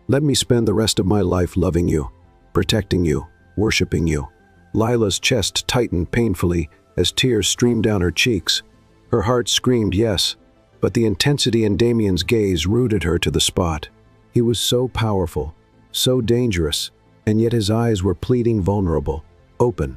"Let me spend the rest of my life loving you, protecting you, worshiping you." Lila's chest tightened painfully as tears streamed down her cheeks. Her heart screamed yes, but the intensity in Damien's gaze rooted her to the spot. He was so powerful, so dangerous, and yet his eyes were pleading, vulnerable, open.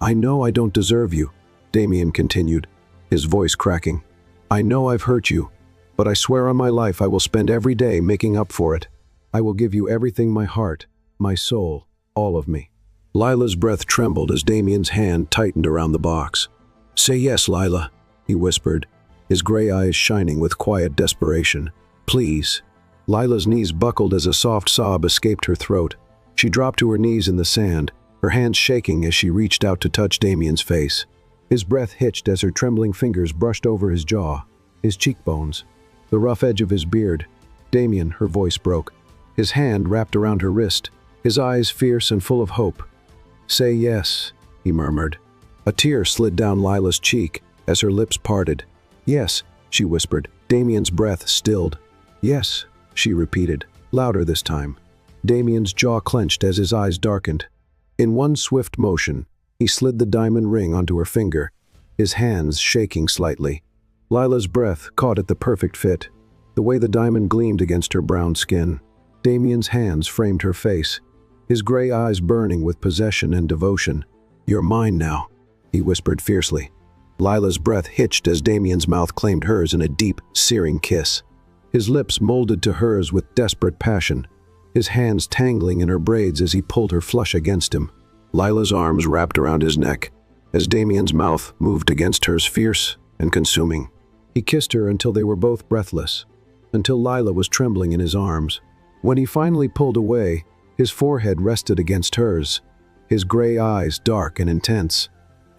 "I know I don't deserve you," Damien continued, his voice cracking. "I know I've hurt you, but I swear on my life I will spend every day making up for it. I will give you everything, my heart, my soul, all of me." Lila's breath trembled as Damien's hand tightened around the box. "Say yes, Lila," he whispered, his gray eyes shining with quiet desperation. "Please." Lila's knees buckled as a soft sob escaped her throat. She dropped to her knees in the sand, her hands shaking as she reached out to touch Damien's face. His breath hitched as her trembling fingers brushed over his jaw, his cheekbones, the rough edge of his beard. "Damien," her voice broke, his hand wrapped around her wrist, his eyes fierce and full of hope. "Say yes," he murmured. A tear slid down Lila's cheek as her lips parted. "Yes," she whispered. Damien's breath stilled. "Yes," she repeated, louder this time. Damien's jaw clenched as his eyes darkened. In one swift motion, he slid the diamond ring onto her finger, his hands shaking slightly. Lila's breath caught at the perfect fit, the way the diamond gleamed against her brown skin. Damien's hands framed her face, his gray eyes burning with possession and devotion. "You're mine now," he whispered fiercely. Lila's breath hitched as Damien's mouth claimed hers in a deep, searing kiss. His lips molded to hers with desperate passion, his hands tangling in her braids as he pulled her flush against him. Lila's arms wrapped around his neck, as Damien's mouth moved against hers, fierce and consuming. He kissed her until they were both breathless, until Lila was trembling in his arms. When he finally pulled away, his forehead rested against hers, his gray eyes dark and intense.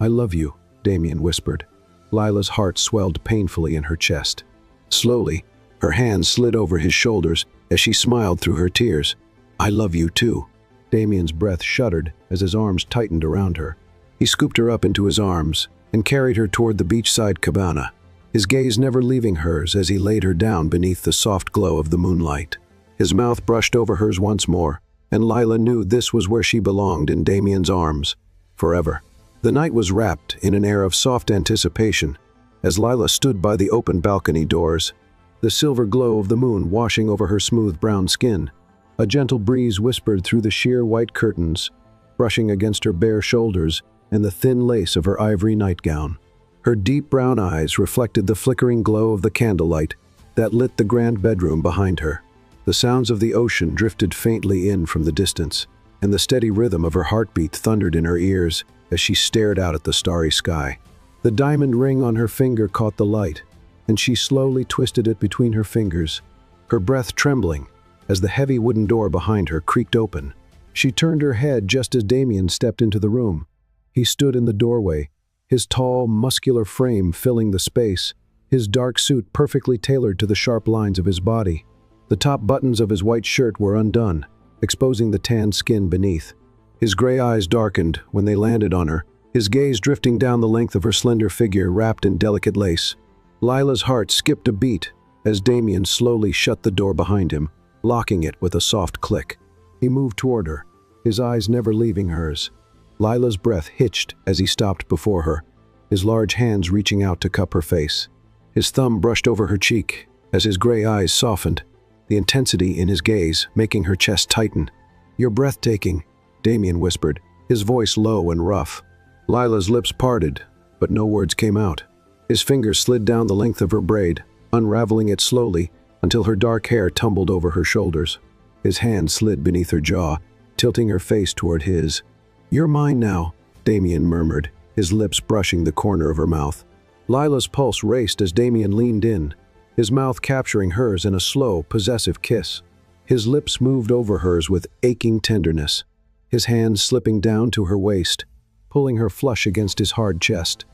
"I love you," Damien whispered. Lila's heart swelled painfully in her chest. Slowly, her hands slid over his shoulders as she smiled through her tears. "I love you too." Damien's breath shuddered as his arms tightened around her. He scooped her up into his arms and carried her toward the beachside cabana, his gaze never leaving hers as he laid her down beneath the soft glow of the moonlight. His mouth brushed over hers once more, and Lila knew this was where she belonged, in Damien's arms, forever. The night was wrapped in an air of soft anticipation as Lila stood by the open balcony doors, the silver glow of the moon washing over her smooth brown skin. A gentle breeze whispered through the sheer white curtains, brushing against her bare shoulders and the thin lace of her ivory nightgown. Her deep brown eyes reflected the flickering glow of the candlelight that lit the grand bedroom behind her. The sounds of the ocean drifted faintly in from the distance, and the steady rhythm of her heartbeat thundered in her ears as she stared out at the starry sky. The diamond ring on her finger caught the light, and she slowly twisted it between her fingers, her breath trembling as the heavy wooden door behind her creaked open. She turned her head just as Damien stepped into the room. He stood in the doorway, his tall, muscular frame filling the space, his dark suit perfectly tailored to the sharp lines of his body. The top buttons of his white shirt were undone, exposing the tanned skin beneath. His gray eyes darkened when they landed on her, his gaze drifting down the length of her slender figure wrapped in delicate lace. Lila's heart skipped a beat as Damien slowly shut the door behind him, locking it with a soft click. He moved toward her, his eyes never leaving hers. Lila's breath hitched as he stopped before her, his large hands reaching out to cup her face. His thumb brushed over her cheek as his gray eyes softened, the intensity in his gaze making her chest tighten. "You're breathtaking," Damien whispered, his voice low and rough. Lila's lips parted, but no words came out. His fingers slid down the length of her braid, unraveling it slowly until her dark hair tumbled over her shoulders. His hand slid beneath her jaw, tilting her face toward his. "You're mine now," Damien murmured, his lips brushing the corner of her mouth. Lila's pulse raced as Damien leaned in, his mouth capturing hers in a slow, possessive kiss. His lips moved over hers with aching tenderness, his hands slipping down to her waist, pulling her flush against his hard chest.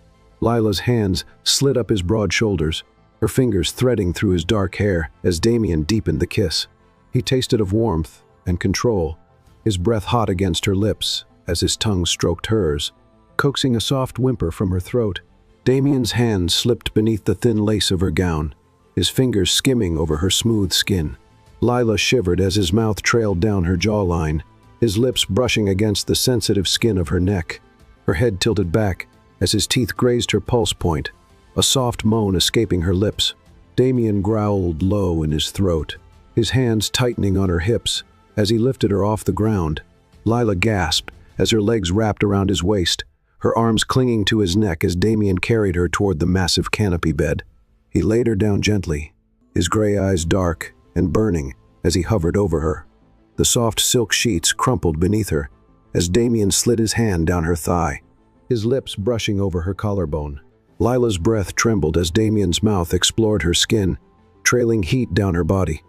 Lila's hands slid up his broad shoulders, her fingers threading through his dark hair as Damien deepened the kiss. He tasted of warmth and control, his breath hot against her lips as his tongue stroked hers, coaxing a soft whimper from her throat. Damien's hand slipped beneath the thin lace of her gown, his fingers skimming over her smooth skin. Lila shivered as his mouth trailed down her jawline, his lips brushing against the sensitive skin of her neck. Her head tilted back as his teeth grazed her pulse point, a soft moan escaping her lips. Damien growled low in his throat, his hands tightening on her hips as he lifted her off the ground. Lila gasped as her legs wrapped around his waist, her arms clinging to his neck as Damien carried her toward the massive canopy bed. He laid her down gently, his gray eyes dark and burning as he hovered over her. The soft silk sheets crumpled beneath her as Damien slid his hand down her thigh, his lips brushing over her collarbone. Lila's breath trembled as Damien's mouth explored her skin, trailing heat down her body.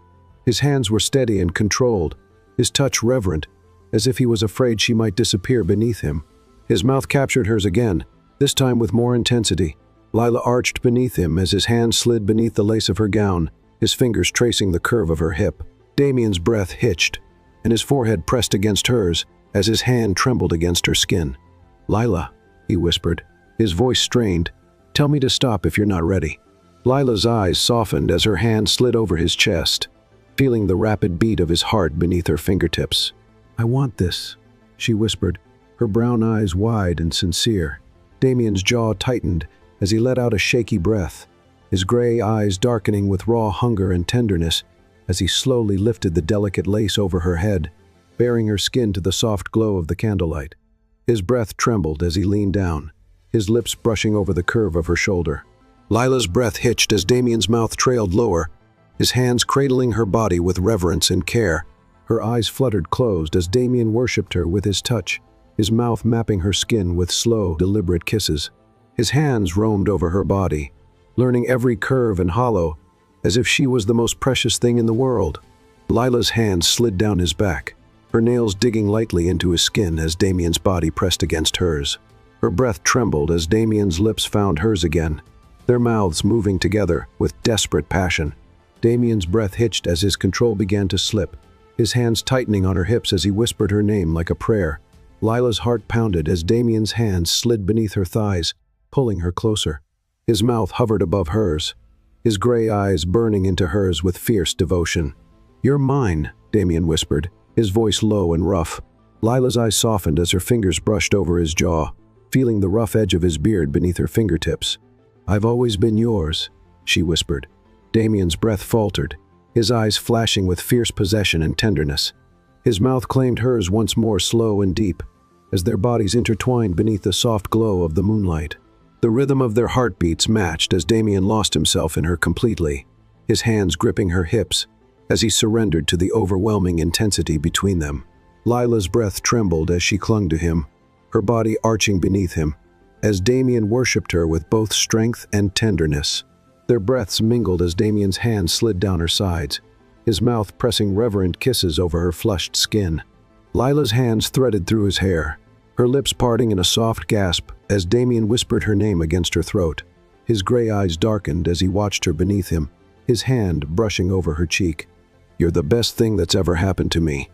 His hands were steady and controlled, his touch reverent, as if he was afraid she might disappear beneath him. His mouth captured hers again, this time with more intensity. Lila arched beneath him as his hand slid beneath the lace of her gown, his fingers tracing the curve of her hip. Damien's breath hitched, and his forehead pressed against hers as his hand trembled against her skin. "Lila," he whispered, his voice strained, "tell me to stop if you're not ready." Lila's eyes softened as her hand slid over his chest, feeling the rapid beat of his heart beneath her fingertips. "I want this," she whispered, her brown eyes wide and sincere. Damien's jaw tightened as he let out a shaky breath, his gray eyes darkening with raw hunger and tenderness as he slowly lifted the delicate lace over her head, baring her skin to the soft glow of the candlelight. His breath trembled as he leaned down, his lips brushing over the curve of her shoulder. Lila's breath hitched as Damien's mouth trailed lower, his hands cradling her body with reverence and care. Her eyes fluttered closed as Damien worshipped her with his touch, his mouth mapping her skin with slow, deliberate kisses. His hands roamed over her body, learning every curve and hollow, as if she was the most precious thing in the world. Lila's hands slid down his back, her nails digging lightly into his skin as Damien's body pressed against hers. Her breath trembled as Damien's lips found hers again, their mouths moving together with desperate passion. Damien's breath hitched as his control began to slip, his hands tightening on her hips as he whispered her name like a prayer. Lila's heart pounded as Damien's hands slid beneath her thighs, pulling her closer. His mouth hovered above hers, his gray eyes burning into hers with fierce devotion. "You're mine," Damien whispered, his voice low and rough. Lila's eyes softened as her fingers brushed over his jaw, feeling the rough edge of his beard beneath her fingertips. "I've always been yours," she whispered. Damien's breath faltered, his eyes flashing with fierce possession and tenderness. His mouth claimed hers once more, slow and deep, as their bodies intertwined beneath the soft glow of the moonlight. The rhythm of their heartbeats matched as Damien lost himself in her completely, his hands gripping her hips as he surrendered to the overwhelming intensity between them. Lila's breath trembled as she clung to him, her body arching beneath him, as Damien worshipped her with both strength and tenderness. Their breaths mingled as Damien's hand slid down her sides, his mouth pressing reverent kisses over her flushed skin. Lila's hands threaded through his hair, her lips parting in a soft gasp as Damien whispered her name against her throat. His gray eyes darkened as he watched her beneath him, his hand brushing over her cheek. "You're the best thing that's ever happened to me,"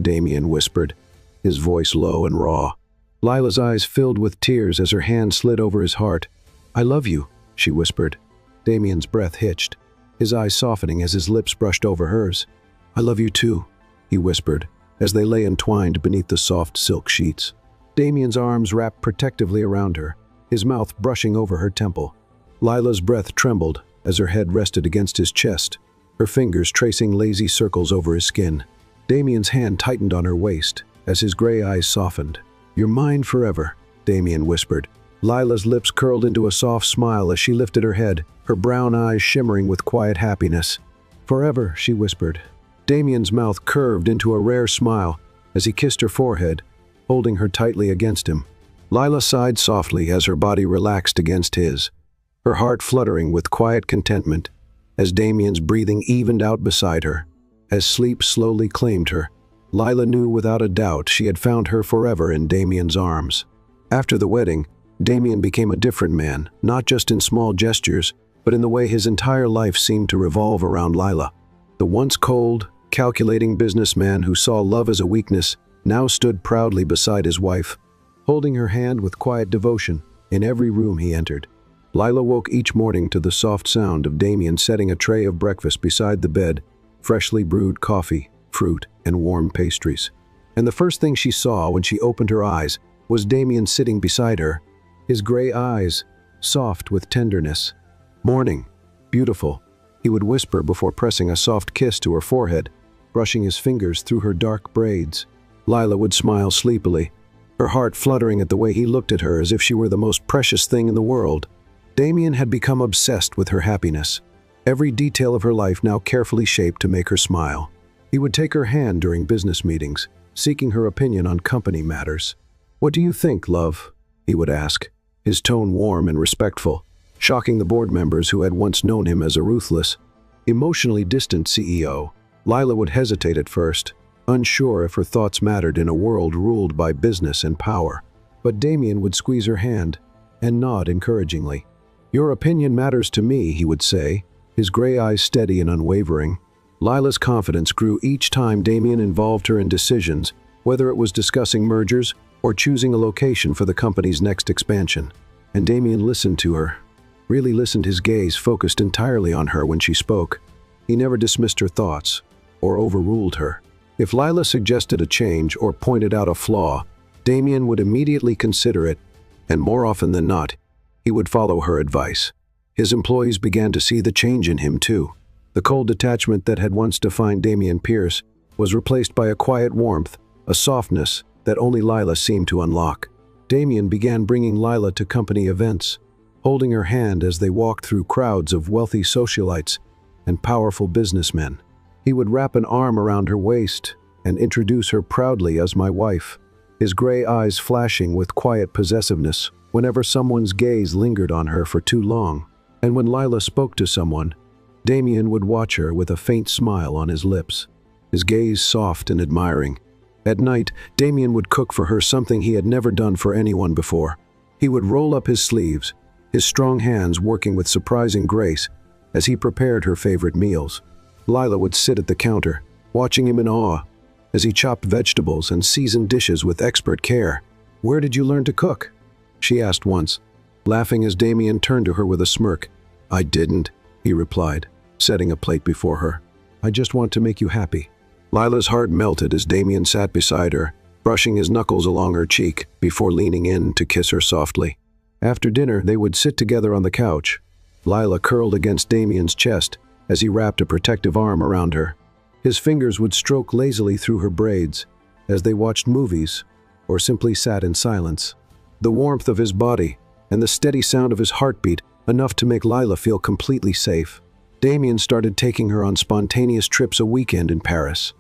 Damien whispered, his voice low and raw. Lila's eyes filled with tears as her hand slid over his heart. "I love you," she whispered. Damien's breath hitched, his eyes softening as his lips brushed over hers. "I love you too," he whispered, as they lay entwined beneath the soft silk sheets. Damien's arms wrapped protectively around her, his mouth brushing over her temple. Lila's breath trembled as her head rested against his chest, her fingers tracing lazy circles over his skin. Damien's hand tightened on her waist as his gray eyes softened. "You're mine forever," Damien whispered. Lila's lips curled into a soft smile as she lifted her head, her brown eyes shimmering with quiet happiness. "Forever," she whispered. Damien's mouth curved into a rare smile as he kissed her forehead, holding her tightly against him. Lila sighed softly as her body relaxed against his, her heart fluttering with quiet contentment as Damien's breathing evened out beside her. As sleep slowly claimed her, Lila knew without a doubt she had found her forever in Damien's arms. After the wedding, Damien became a different man, not just in small gestures, but in the way his entire life seemed to revolve around Lila. The once cold, calculating businessman who saw love as a weakness now stood proudly beside his wife, holding her hand with quiet devotion in every room he entered. Lila woke each morning to the soft sound of Damien setting a tray of breakfast beside the bed, freshly brewed coffee, fruit, and warm pastries. And the first thing she saw when she opened her eyes was Damien sitting beside her, his gray eyes soft with tenderness. "Morning, beautiful," he would whisper before pressing a soft kiss to her forehead, brushing his fingers through her dark braids. Lila would smile sleepily, her heart fluttering at the way he looked at her as if she were the most precious thing in the world. Damien had become obsessed with her happiness, every detail of her life now carefully shaped to make her smile. He would take her hand during business meetings, seeking her opinion on company matters. "What do you think, love?" he would ask, his tone warm and respectful, shocking the board members who had once known him as a ruthless, emotionally distant CEO. Lila would hesitate at first, unsure if her thoughts mattered in a world ruled by business and power. But Damien would squeeze her hand and nod encouragingly. "Your opinion matters to me," he would say, his gray eyes steady and unwavering. Lila's confidence grew each time Damien involved her in decisions, whether it was discussing mergers or choosing a location for the company's next expansion. And Damien listened to her, really listened, his gaze focused entirely on her when she spoke. He never dismissed her thoughts or overruled her. If Lila suggested a change or pointed out a flaw, Damien would immediately consider it, and more often than not, he would follow her advice. His employees began to see the change in him too. The cold detachment that had once defined Damien Pierce was replaced by a quiet warmth, a softness that only Lila seemed to unlock. Damien began bringing Lila to company events, holding her hand as they walked through crowds of wealthy socialites and powerful businessmen. He would wrap an arm around her waist and introduce her proudly as my wife, his gray eyes flashing with quiet possessiveness whenever someone's gaze lingered on her for too long. And when Lila spoke to someone, Damien would watch her with a faint smile on his lips, his gaze soft and admiring. At night, Damien would cook for her something he had never done for anyone before. He would roll up his sleeves, his strong hands working with surprising grace as he prepared her favorite meals. Lila would sit at the counter, watching him in awe as he chopped vegetables and seasoned dishes with expert care. "Where did you learn to cook?" she asked once, laughing as Damien turned to her with a smirk. "I didn't," he replied, setting a plate before her. "I just want to make you happy." Lila's heart melted as Damien sat beside her, brushing his knuckles along her cheek before leaning in to kiss her softly. After dinner, they would sit together on the couch, Lila curled against Damien's chest as he wrapped a protective arm around her. His fingers would stroke lazily through her braids as they watched movies or simply sat in silence. The warmth of his body and the steady sound of his heartbeat enough to make Lila feel completely safe. Damien started taking her on spontaneous trips, a weekend in Paris,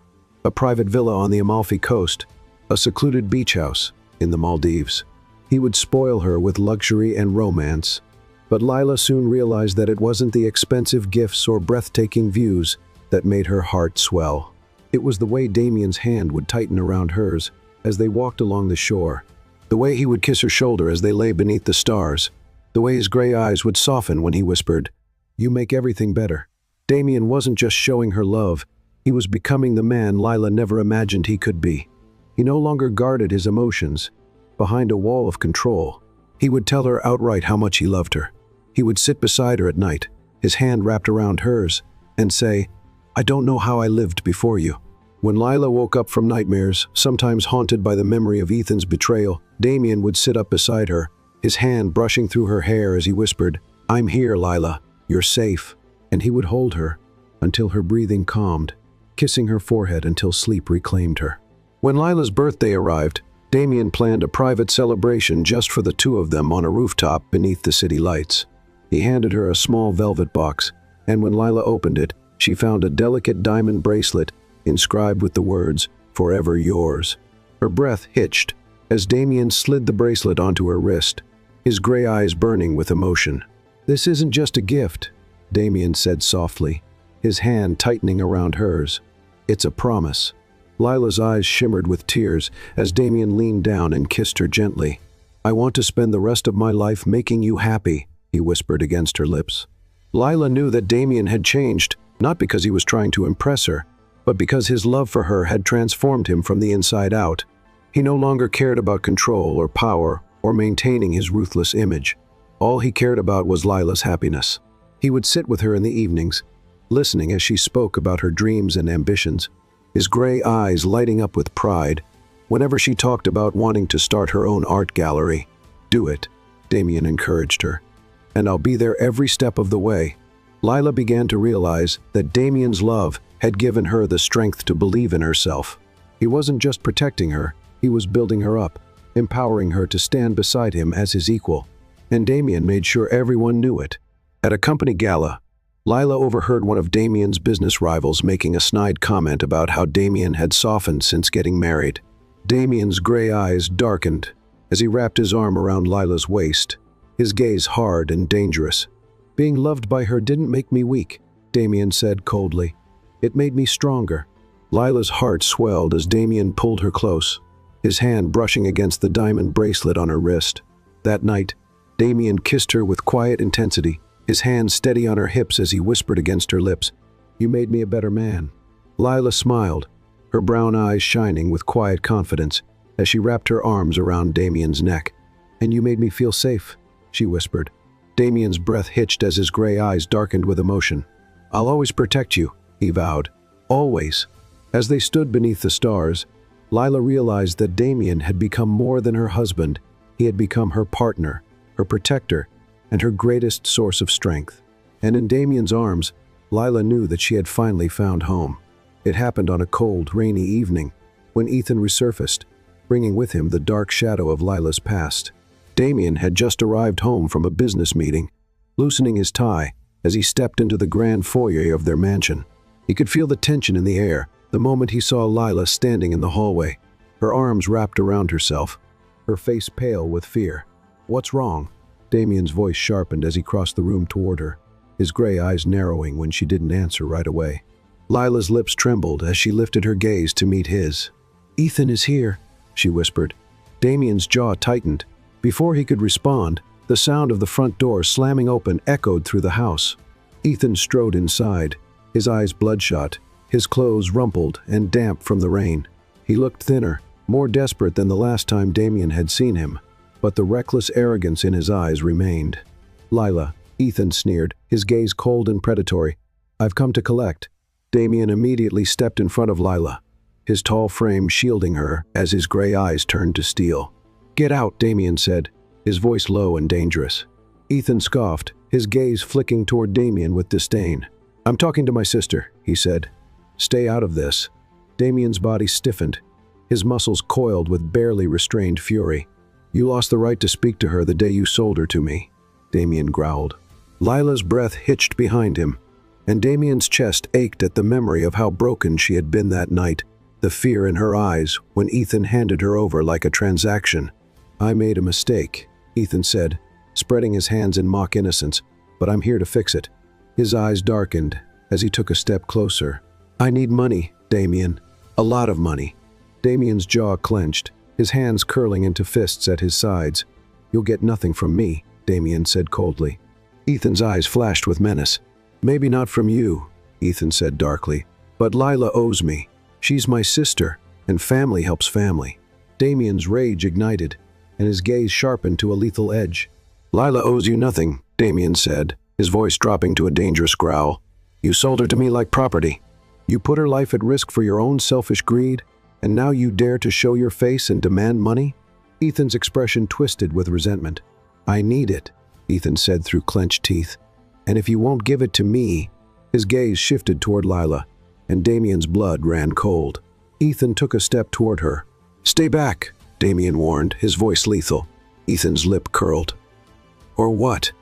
a private villa on the Amalfi Coast, a secluded beach house in the Maldives. He would spoil her with luxury and romance, but Lila soon realized that it wasn't the expensive gifts or breathtaking views that made her heart swell. It was the way Damien's hand would tighten around hers as they walked along the shore, the way he would kiss her shoulder as they lay beneath the stars, the way his gray eyes would soften when he whispered, "You make everything better." Damien wasn't just showing her love, he was becoming the man Lila never imagined he could be. He no longer guarded his emotions behind a wall of control. He would tell her outright how much he loved her. He would sit beside her at night, his hand wrapped around hers, and say, "I don't know how I lived before you." When Lila woke up from nightmares, sometimes haunted by the memory of Ethan's betrayal, Damien would sit up beside her, his hand brushing through her hair as he whispered, "I'm here, Lila. You're safe." And he would hold her until her breathing calmed, kissing her forehead until sleep reclaimed her. When Lila's birthday arrived, Damien planned a private celebration just for the two of them on a rooftop beneath the city lights. He handed her a small velvet box, and when Lila opened it, she found a delicate diamond bracelet inscribed with the words, "Forever yours." Her breath hitched as Damien slid the bracelet onto her wrist, his gray eyes burning with emotion. "This isn't just a gift," Damien said softly, his hand tightening around hers. "It's a promise." Lila's eyes shimmered with tears as Damien leaned down and kissed her gently. "I want to spend the rest of my life making you happy," he whispered against her lips. Lila knew that Damien had changed, not because he was trying to impress her, but because his love for her had transformed him from the inside out. He no longer cared about control or power or maintaining his ruthless image. All he cared about was Lila's happiness. He would sit with her in the evenings, listening as she spoke about her dreams and ambitions, his gray eyes lighting up with pride whenever she talked about wanting to start her own art gallery. "Do it," Damien encouraged her, "and I'll be there every step of the way." Lila began to realize that Damien's love had given her the strength to believe in herself. He wasn't just protecting her, he was building her up, empowering her to stand beside him as his equal. And Damien made sure everyone knew it. At a company gala, Lila overheard one of Damien's business rivals making a snide comment about how Damien had softened since getting married. Damien's gray eyes darkened as he wrapped his arm around Lila's waist, his gaze hard and dangerous. "Being loved by her didn't make me weak," Damien said coldly. "It made me stronger." Lila's heart swelled as Damien pulled her close, his hand brushing against the diamond bracelet on her wrist. That night, Damien kissed her with quiet intensity, his hand steady on her hips as he whispered against her lips, "You made me a better man." Lila smiled, her brown eyes shining with quiet confidence as she wrapped her arms around Damien's neck. "And you made me feel safe," she whispered. Damien's breath hitched as his gray eyes darkened with emotion. "I'll always protect you," he vowed. "Always." As they stood beneath the stars, Lila realized that Damien had become more than her husband. He had become her partner, her protector, and her greatest source of strength. And in Damien's arms, Lila knew that she had finally found home. It happened on a cold, rainy evening, when Ethan resurfaced, bringing with him the dark shadow of Lila's past. Damien had just arrived home from a business meeting, loosening his tie as he stepped into the grand foyer of their mansion. He could feel the tension in the air the moment he saw Lila standing in the hallway, her arms wrapped around herself, her face pale with fear. "What's wrong?" Damien's voice sharpened as he crossed the room toward her, his gray eyes narrowing when she didn't answer right away. Lila's lips trembled as she lifted her gaze to meet his. "Ethan is here," she whispered. Damien's jaw tightened. Before he could respond, the sound of the front door slamming open echoed through the house. Ethan strode inside, his eyes bloodshot, his clothes rumpled and damp from the rain. He looked thinner, more desperate than the last time Damien had seen him, but the reckless arrogance in his eyes remained. "Lila," Ethan sneered, his gaze cold and predatory. "I've come to collect." Damien immediately stepped in front of Lila, his tall frame shielding her as his gray eyes turned to steel. "Get out," Damien said, his voice low and dangerous. Ethan scoffed, his gaze flicking toward Damien with disdain. "I'm talking to my sister," he said. "Stay out of this." Damien's body stiffened, his muscles coiled with barely restrained fury. "You lost the right to speak to her the day you sold her to me," Damien growled. Lila's breath hitched behind him, and Damien's chest ached at the memory of how broken she had been that night, the fear in her eyes when Ethan handed her over like a transaction. "I made a mistake," Ethan said, spreading his hands in mock innocence, "but I'm here to fix it." His eyes darkened as he took a step closer. "I need money, Damien. A lot of money." Damien's jaw clenched, his hands curling into fists at his sides. "You'll get nothing from me," Damien said coldly. Ethan's eyes flashed with menace. "Maybe not from you," Ethan said darkly, "but Lila owes me. She's my sister, and family helps family." Damien's rage ignited, and his gaze sharpened to a lethal edge. "Lila owes you nothing," Damien said, his voice dropping to a dangerous growl. "You sold her to me like property. You put her life at risk for your own selfish greed, and now you dare to show your face and demand money?" Ethan's expression twisted with resentment. "I need it," Ethan said through clenched teeth. "And if you won't give it to me—" His gaze shifted toward Lila, and Damien's blood ran cold. Ethan took a step toward her. "Stay back," Damien warned, his voice lethal. Ethan's lip curled. "Or what?"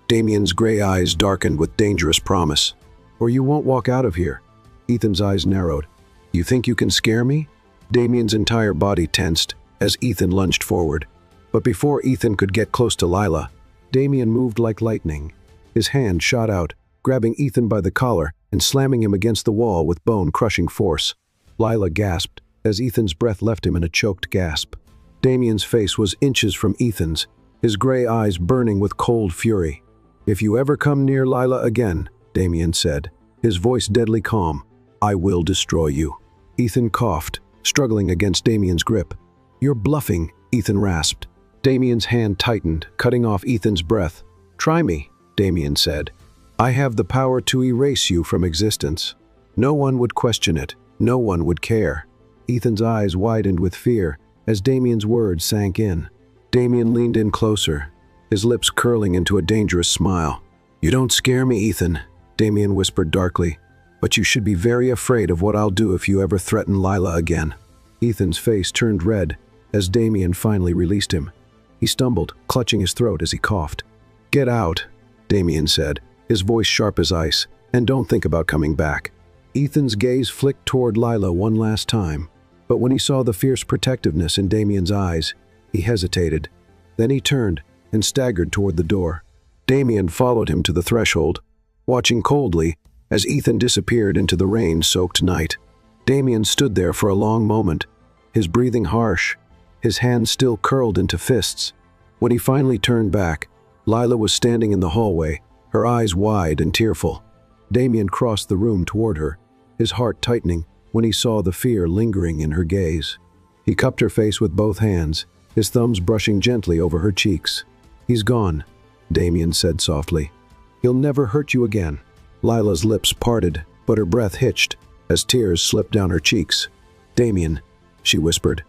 Damien's gray eyes darkened with dangerous promise. "Or you won't walk out of here." Ethan's eyes narrowed. "You think you can scare me?" Damien's entire body tensed as Ethan lunged forward. But before Ethan could get close to Lila, Damien moved like lightning. His hand shot out, grabbing Ethan by the collar and slamming him against the wall with bone-crushing force. Lila gasped as Ethan's breath left him in a choked gasp. Damien's face was inches from Ethan's, his gray eyes burning with cold fury. "If you ever come near Lila again," Damien said, his voice deadly calm, "I will destroy you." Ethan coughed, struggling against Damien's grip. "You're bluffing," Ethan rasped. Damien's hand tightened, cutting off Ethan's breath. "Try me," Damien said. "I have the power to erase you from existence. No one would question it. No one would care." Ethan's eyes widened with fear as Damien's words sank in. Damien leaned in closer, his lips curling into a dangerous smile. "You don't scare me, Ethan," Damien whispered darkly, "but you should be very afraid of what I'll do if you ever threaten Lila again." Ethan's face turned red as Damien finally released him. He stumbled, clutching his throat as he coughed. "Get out," Damien said, his voice sharp as ice, "and don't think about coming back." Ethan's gaze flicked toward Lila one last time, but when he saw the fierce protectiveness in Damien's eyes, he hesitated. Then he turned and staggered toward the door. Damien followed him to the threshold, watching coldly as Ethan disappeared into the rain-soaked night. Damien stood there for a long moment, his breathing harsh, his hands still curled into fists. When he finally turned back, Lila was standing in the hallway, her eyes wide and tearful. Damien crossed the room toward her, his heart tightening when he saw the fear lingering in her gaze. He cupped her face with both hands, his thumbs brushing gently over her cheeks. "He's gone," Damien said softly. "He'll never hurt you again." Lila's lips parted, but her breath hitched as tears slipped down her cheeks. "Damien," she whispered.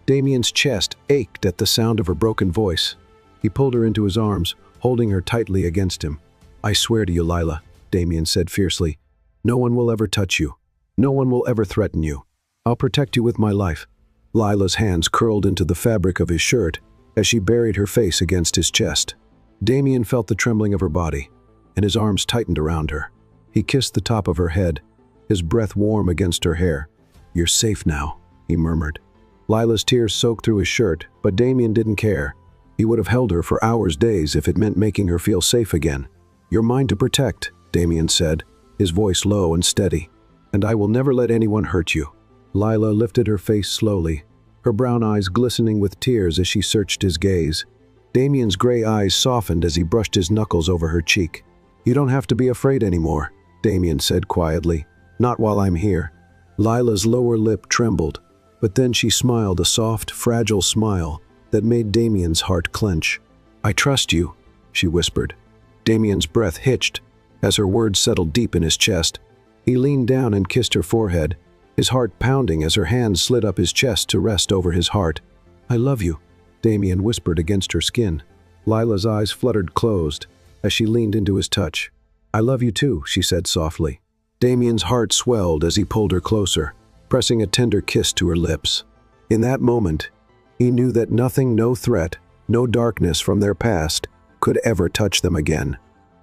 Damien's chest ached at the sound of her broken voice. He pulled her into his arms, holding her tightly against him. "I swear to you, Lila," Damien said fiercely, "no one will ever touch you. No one will ever threaten you. I'll protect you with my life." Lila's hands curled into the fabric of his shirt as she buried her face against his chest. Damien felt the trembling of her body, and his arms tightened around her. He kissed the top of her head, his breath warm against her hair. "You're safe now," he murmured. Lila's tears soaked through his shirt, but Damien didn't care. He would have held her for hours, days, if it meant making her feel safe again. "You're mine to protect," Damien said, his voice low and steady. "And I will never let anyone hurt you." Lila lifted her face slowly, her brown eyes glistening with tears as she searched his gaze. Damien's gray eyes softened as he brushed his knuckles over her cheek. "You don't have to be afraid anymore," Damien said quietly. "Not while I'm here." Lila's lower lip trembled, but then she smiled a soft, fragile smile that made Damien's heart clench. "I trust you," she whispered. Damien's breath hitched as her words settled deep in his chest. He leaned down and kissed her forehead, his heart pounding as her hands slid up his chest to rest over his heart. "I love you," Damien whispered against her skin. Lila's eyes fluttered closed as she leaned into his touch. "I love you too," she said softly. Damien's heart swelled as he pulled her closer, pressing a tender kiss to her lips. In that moment, he knew that nothing, no threat, no darkness from their past could ever touch them again.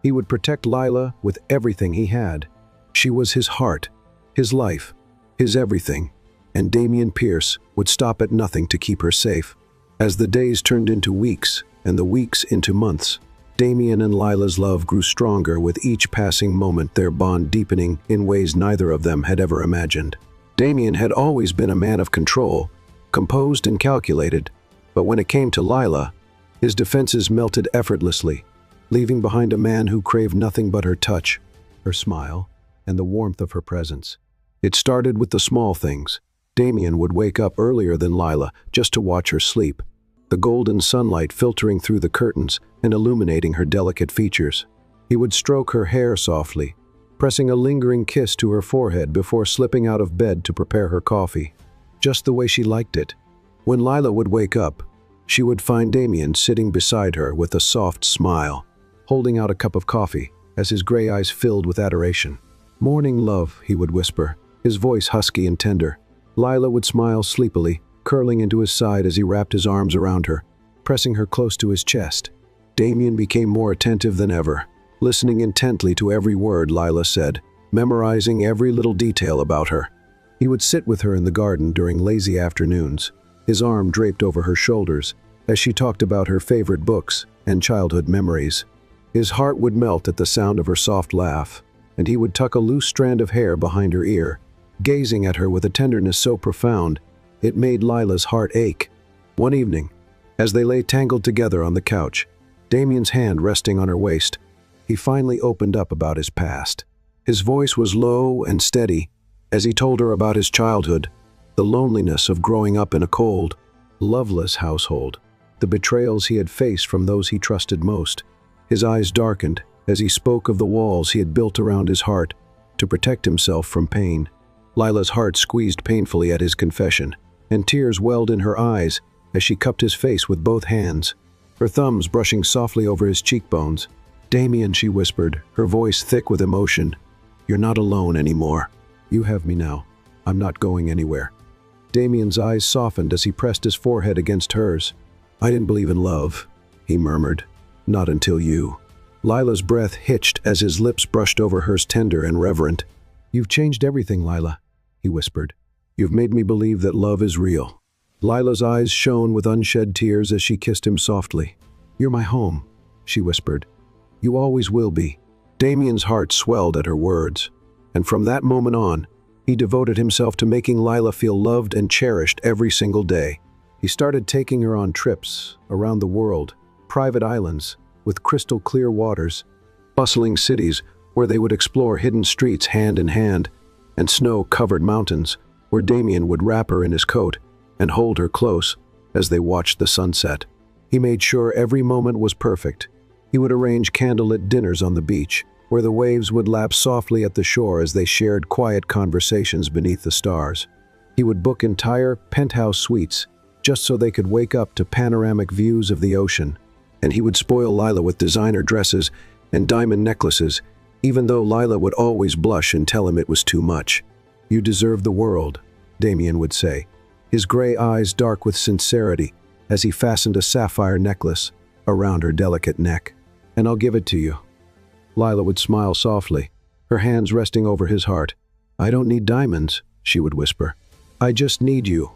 He would protect Lila with everything he had. She was his heart, his life, his everything, and Damien Pierce would stop at nothing to keep her safe. As the days turned into weeks and the weeks into months, Damien and Lila's love grew stronger with each passing moment, their bond deepening in ways neither of them had ever imagined. Damien had always been a man of control, composed and calculated, but when it came to Lila, his defenses melted effortlessly, leaving behind a man who craved nothing but her touch, her smile, and the warmth of her presence. It started with the small things. Damien would wake up earlier than Lila just to watch her sleep, the golden sunlight filtering through the curtains and illuminating her delicate features. He would stroke her hair softly, pressing a lingering kiss to her forehead before slipping out of bed to prepare her coffee, just the way she liked it. When Lila would wake up, she would find Damien sitting beside her with a soft smile, holding out a cup of coffee as his gray eyes filled with adoration. "Morning, love," he would whisper, his voice husky and tender. Lila would smile sleepily, curling into his side as he wrapped his arms around her, pressing her close to his chest. Damien became more attentive than ever, listening intently to every word Lila said, memorizing every little detail about her. He would sit with her in the garden during lazy afternoons, his arm draped over her shoulders as she talked about her favorite books and childhood memories. His heart would melt at the sound of her soft laugh, and he would tuck a loose strand of hair behind her ear, gazing at her with a tenderness so profound it made Lila's heart ache. One evening, as they lay tangled together on the couch, Damien's hand resting on her waist, he finally opened up about his past. His voice was low and steady as he told her about his childhood, the loneliness of growing up in a cold, loveless household, the betrayals he had faced from those he trusted most. His eyes darkened as he spoke of the walls he had built around his heart to protect himself from pain. Lila's heart squeezed painfully at his confession, and tears welled in her eyes as she cupped his face with both hands, her thumbs brushing softly over his cheekbones. "Damien," she whispered, her voice thick with emotion, "you're not alone anymore. You have me now. I'm not going anywhere." Damien's eyes softened as he pressed his forehead against hers. "I didn't believe in love," he murmured. "Not until you." Lila's breath hitched as his lips brushed over hers, tender and reverent. "You've changed everything, Lila," he whispered. "You've made me believe that love is real." Lila's eyes shone with unshed tears as she kissed him softly. "You're my home," she whispered. "You always will be." Damien's heart swelled at her words, and from that moment on, he devoted himself to making Lila feel loved and cherished every single day. He started taking her on trips around the world, private islands with crystal clear waters, bustling cities where they would explore hidden streets hand in hand, and snow-covered mountains where Damien would wrap her in his coat and hold her close as they watched the sunset. He made sure every moment was perfect. He would arrange candlelit dinners on the beach, where the waves would lap softly at the shore as they shared quiet conversations beneath the stars. He would book entire penthouse suites just so they could wake up to panoramic views of the ocean, and he would spoil Lila with designer dresses and diamond necklaces, even though Lila would always blush and tell him it was too much. "You deserve the world," Damien would say, his gray eyes dark with sincerity as he fastened a sapphire necklace around her delicate neck. "And I'll give it to you." Lila would smile softly, her hands resting over his heart. "I don't need diamonds," she would whisper. "I just need you."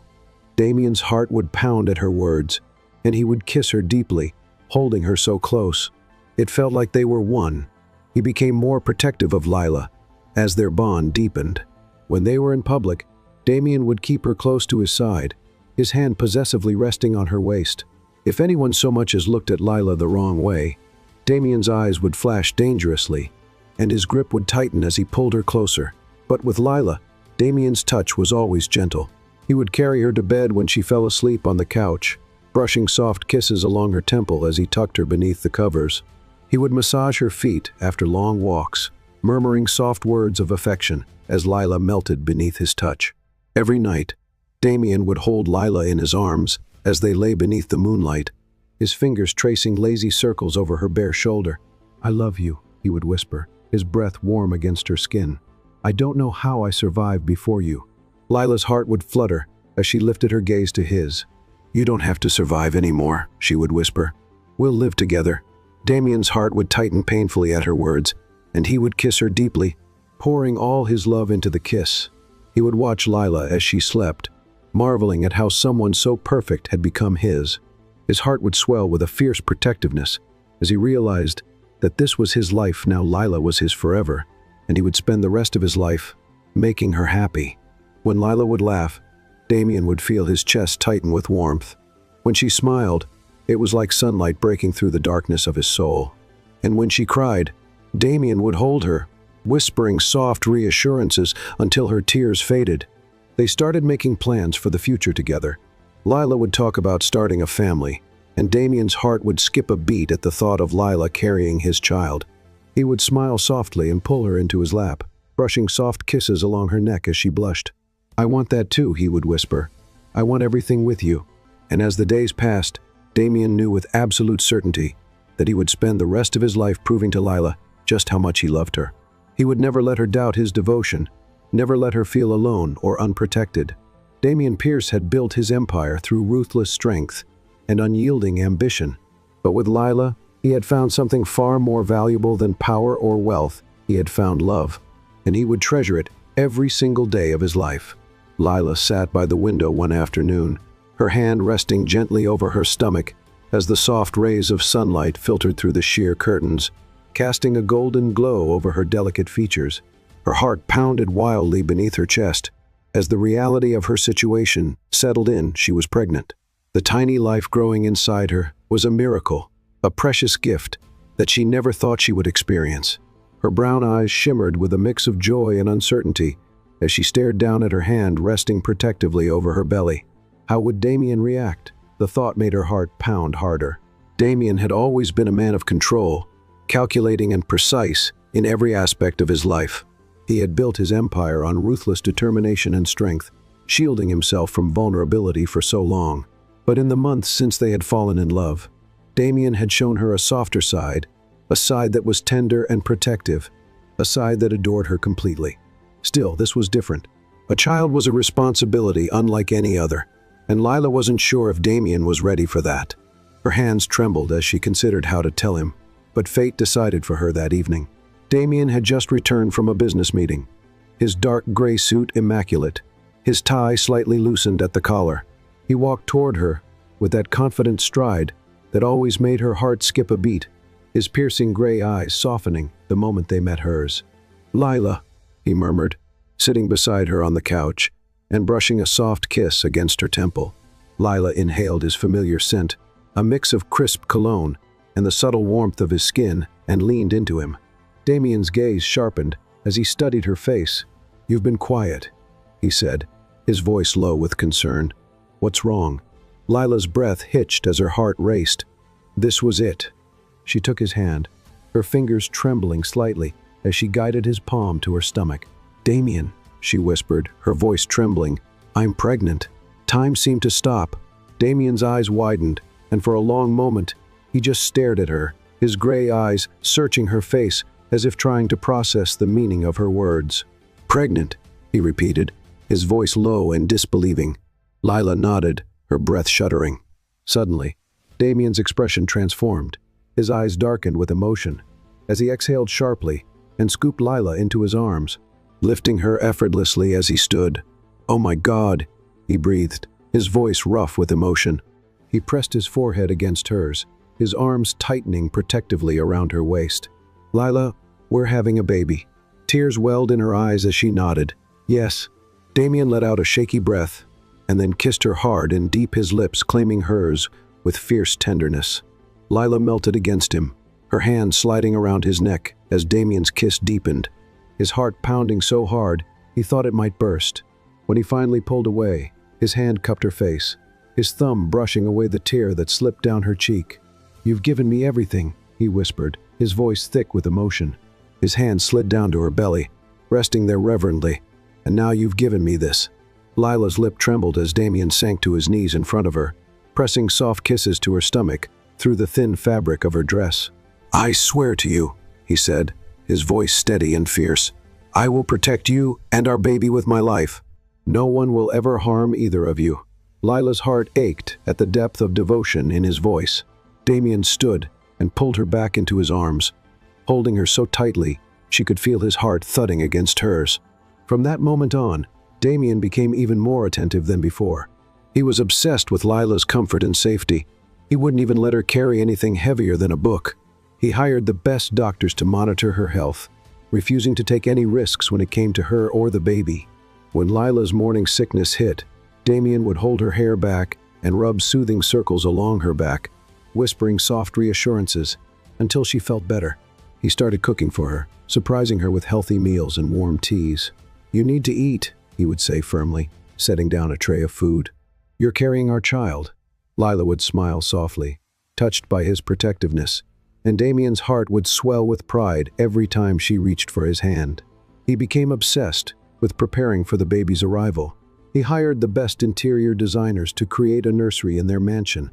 Damien's heart would pound at her words, and he would kiss her deeply, holding her so close. It felt like they were one. He became more protective of Lila as their bond deepened. When they were in public, Damien would keep her close to his side, his hand possessively resting on her waist. If anyone so much as looked at Lila the wrong way, Damien's eyes would flash dangerously, and his grip would tighten as he pulled her closer. But with Lila, Damien's touch was always gentle. He would carry her to bed when she fell asleep on the couch, brushing soft kisses along her temple as he tucked her beneath the covers. He would massage her feet after long walks, murmuring soft words of affection as Lila melted beneath his touch. Every night, Damien would hold Lila in his arms as they lay beneath the moonlight, his fingers tracing lazy circles over her bare shoulder. "I love you," he would whisper, his breath warm against her skin. "I don't know how I survived before you." Lila's heart would flutter as she lifted her gaze to his. "You don't have to survive anymore," she would whisper. "We'll live together." Damien's heart would tighten painfully at her words, and he would kiss her deeply, pouring all his love into the kiss. He would watch Lila as she slept, marveling at how someone so perfect had become his. His heart would swell with a fierce protectiveness as he realized that this was his life now. Lila was his forever, and he would spend the rest of his life making her happy. When Lila would laugh, Damien would feel his chest tighten with warmth. When she smiled, it was like sunlight breaking through the darkness of his soul. And when she cried, Damien would hold her, whispering soft reassurances until her tears faded. They started making plans for the future together. Lila would talk about starting a family, and Damien's heart would skip a beat at the thought of Lila carrying his child. He would smile softly and pull her into his lap, brushing soft kisses along her neck as she blushed. "I want that too," he would whisper. "I want everything with you." And as the days passed, Damien knew with absolute certainty that he would spend the rest of his life proving to Lila just how much he loved her. He would never let her doubt his devotion, never let her feel alone or unprotected. Damien Pierce had built his empire through ruthless strength and unyielding ambition. But with Lila, he had found something far more valuable than power or wealth. He had found love, and he would treasure it every single day of his life. Lila sat by the window one afternoon, her hand resting gently over her stomach as the soft rays of sunlight filtered through the sheer curtains, casting a golden glow over her delicate features. Her heart pounded wildly beneath her chest. As the reality of her situation settled in, she was pregnant. The tiny life growing inside her was a miracle, a precious gift that she never thought she would experience. Her brown eyes shimmered with a mix of joy and uncertainty as she stared down at her hand resting protectively over her belly. How would Damien react? The thought made her heart pound harder. Damien had always been a man of control, calculating and precise in every aspect of his life. He had built his empire on ruthless determination and strength, shielding himself from vulnerability for so long. But in the months since they had fallen in love, Damien had shown her a softer side, a side that was tender and protective, a side that adored her completely. Still, this was different. A child was a responsibility unlike any other, and Lila wasn't sure if Damien was ready for that. Her hands trembled as she considered how to tell him, but fate decided for her that evening. Damien had just returned from a business meeting, his dark gray suit immaculate, his tie slightly loosened at the collar. He walked toward her with that confident stride that always made her heart skip a beat, his piercing gray eyes softening the moment they met hers. "Lila," he murmured, sitting beside her on the couch and brushing a soft kiss against her temple. Lila inhaled his familiar scent, a mix of crisp cologne and the subtle warmth of his skin, and leaned into him. Damien's gaze sharpened as he studied her face. "You've been quiet," he said, his voice low with concern. "What's wrong?" Lila's breath hitched as her heart raced. This was it. She took his hand, her fingers trembling slightly as she guided his palm to her stomach. "Damien," she whispered, her voice trembling, "I'm pregnant." Time seemed to stop. Damien's eyes widened, and for a long moment, he just stared at her, his gray eyes searching her face as if trying to process the meaning of her words. "Pregnant," he repeated, his voice low and disbelieving. Lila nodded, her breath shuddering. Suddenly, Damien's expression transformed. His eyes darkened with emotion as he exhaled sharply and scooped Lila into his arms, lifting her effortlessly as he stood. "Oh my God," he breathed, his voice rough with emotion. He pressed his forehead against hers, his arms tightening protectively around her waist. "Lila, we're having a baby." Tears welled in her eyes as she nodded. "Yes." Damien let out a shaky breath and then kissed her hard and deep, his lips claiming hers with fierce tenderness. Lila melted against him, her hand sliding around his neck as Damien's kiss deepened, his heart pounding so hard he thought it might burst. When he finally pulled away, his hand cupped her face, his thumb brushing away the tear that slipped down her cheek. "You've given me everything," he whispered, his voice thick with emotion. His hand slid down to her belly, resting there reverently. "And now you've given me this." Lila's lip trembled as Damien sank to his knees in front of her, pressing soft kisses to her stomach through the thin fabric of her dress. "I swear to you," he said, his voice steady and fierce, "I will protect you and our baby with my life. No one will ever harm either of you." Lila's heart ached at the depth of devotion in his voice. Damien stood and pulled her back into his arms, holding her so tightly she could feel his heart thudding against hers. From that moment on, Damien became even more attentive than before. He was obsessed with Lila's comfort and safety. He wouldn't even let her carry anything heavier than a book, He hired the best doctors to monitor her health, refusing to take any risks when it came to her or the baby. When Lila's morning sickness hit, Damien would hold her hair back and rub soothing circles along her back, whispering soft reassurances until she felt better. He started cooking for her, surprising her with healthy meals and warm teas. "You need to eat," he would say firmly, setting down a tray of food. "You're carrying our child." Lila would smile softly, touched by his protectiveness, and Damien's heart would swell with pride every time she reached for his hand. He became obsessed with preparing for the baby's arrival. He hired the best interior designers to create a nursery in their mansion,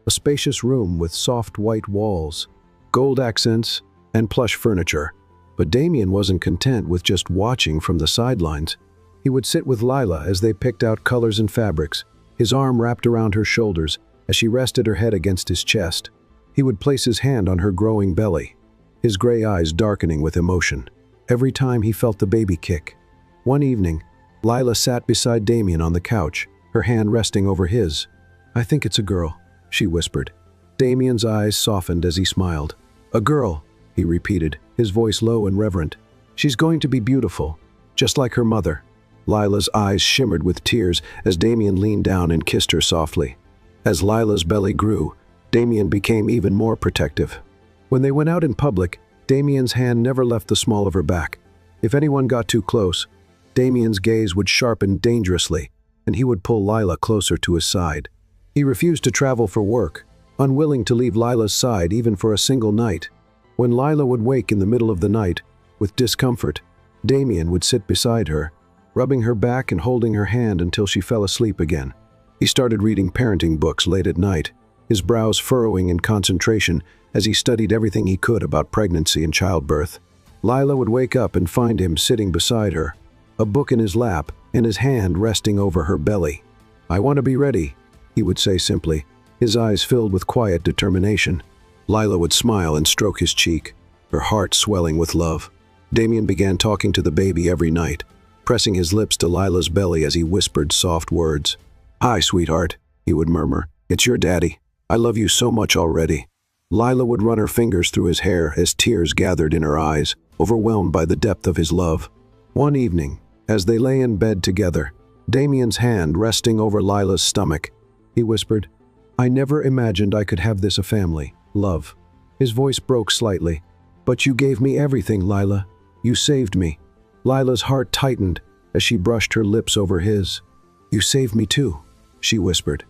a spacious room with soft white walls, gold accents, and plush furniture. But Damien wasn't content with just watching from the sidelines. He would sit with Lila as they picked out colors and fabrics, his arm wrapped around her shoulders as she rested her head against his chest. He would place his hand on her growing belly, his gray eyes darkening with emotion, every time he felt the baby kick. One evening, Lila sat beside Damien on the couch, her hand resting over his. "I think it's a girl," she whispered. Damien's eyes softened as he smiled. "A girl," he repeated, his voice low and reverent. "She's going to be beautiful, just like her mother." Lila's eyes shimmered with tears as Damien leaned down and kissed her softly. As Lila's belly grew, Damien became even more protective. When they went out in public, Damien's hand never left the small of her back. If anyone got too close, Damien's gaze would sharpen dangerously, and he would pull Lila closer to his side. He refused to travel for work, unwilling to leave Lila's side even for a single night. When Lila would wake in the middle of the night with discomfort, Damien would sit beside her, rubbing her back and holding her hand until she fell asleep again. He started reading parenting books late at night, his brows furrowing in concentration as he studied everything he could about pregnancy and childbirth. Lila would wake up and find him sitting beside her, a book in his lap and his hand resting over her belly. "I want to be ready," he would say simply, his eyes filled with quiet determination. Lila would smile and stroke his cheek, her heart swelling with love. Damien began talking to the baby every night, pressing his lips to Lila's belly as he whispered soft words. "Hi, sweetheart," he would murmur. "It's your daddy. I love you so much already." Lila would run her fingers through his hair as tears gathered in her eyes, overwhelmed by the depth of his love. One evening, as they lay in bed together, Damien's hand resting over Lila's stomach, he whispered, "I never imagined I could have this a family, love." His voice broke slightly. "But you gave me everything, Lila. You saved me." Lila's heart tightened as she brushed her lips over his. "You saved me too," she whispered.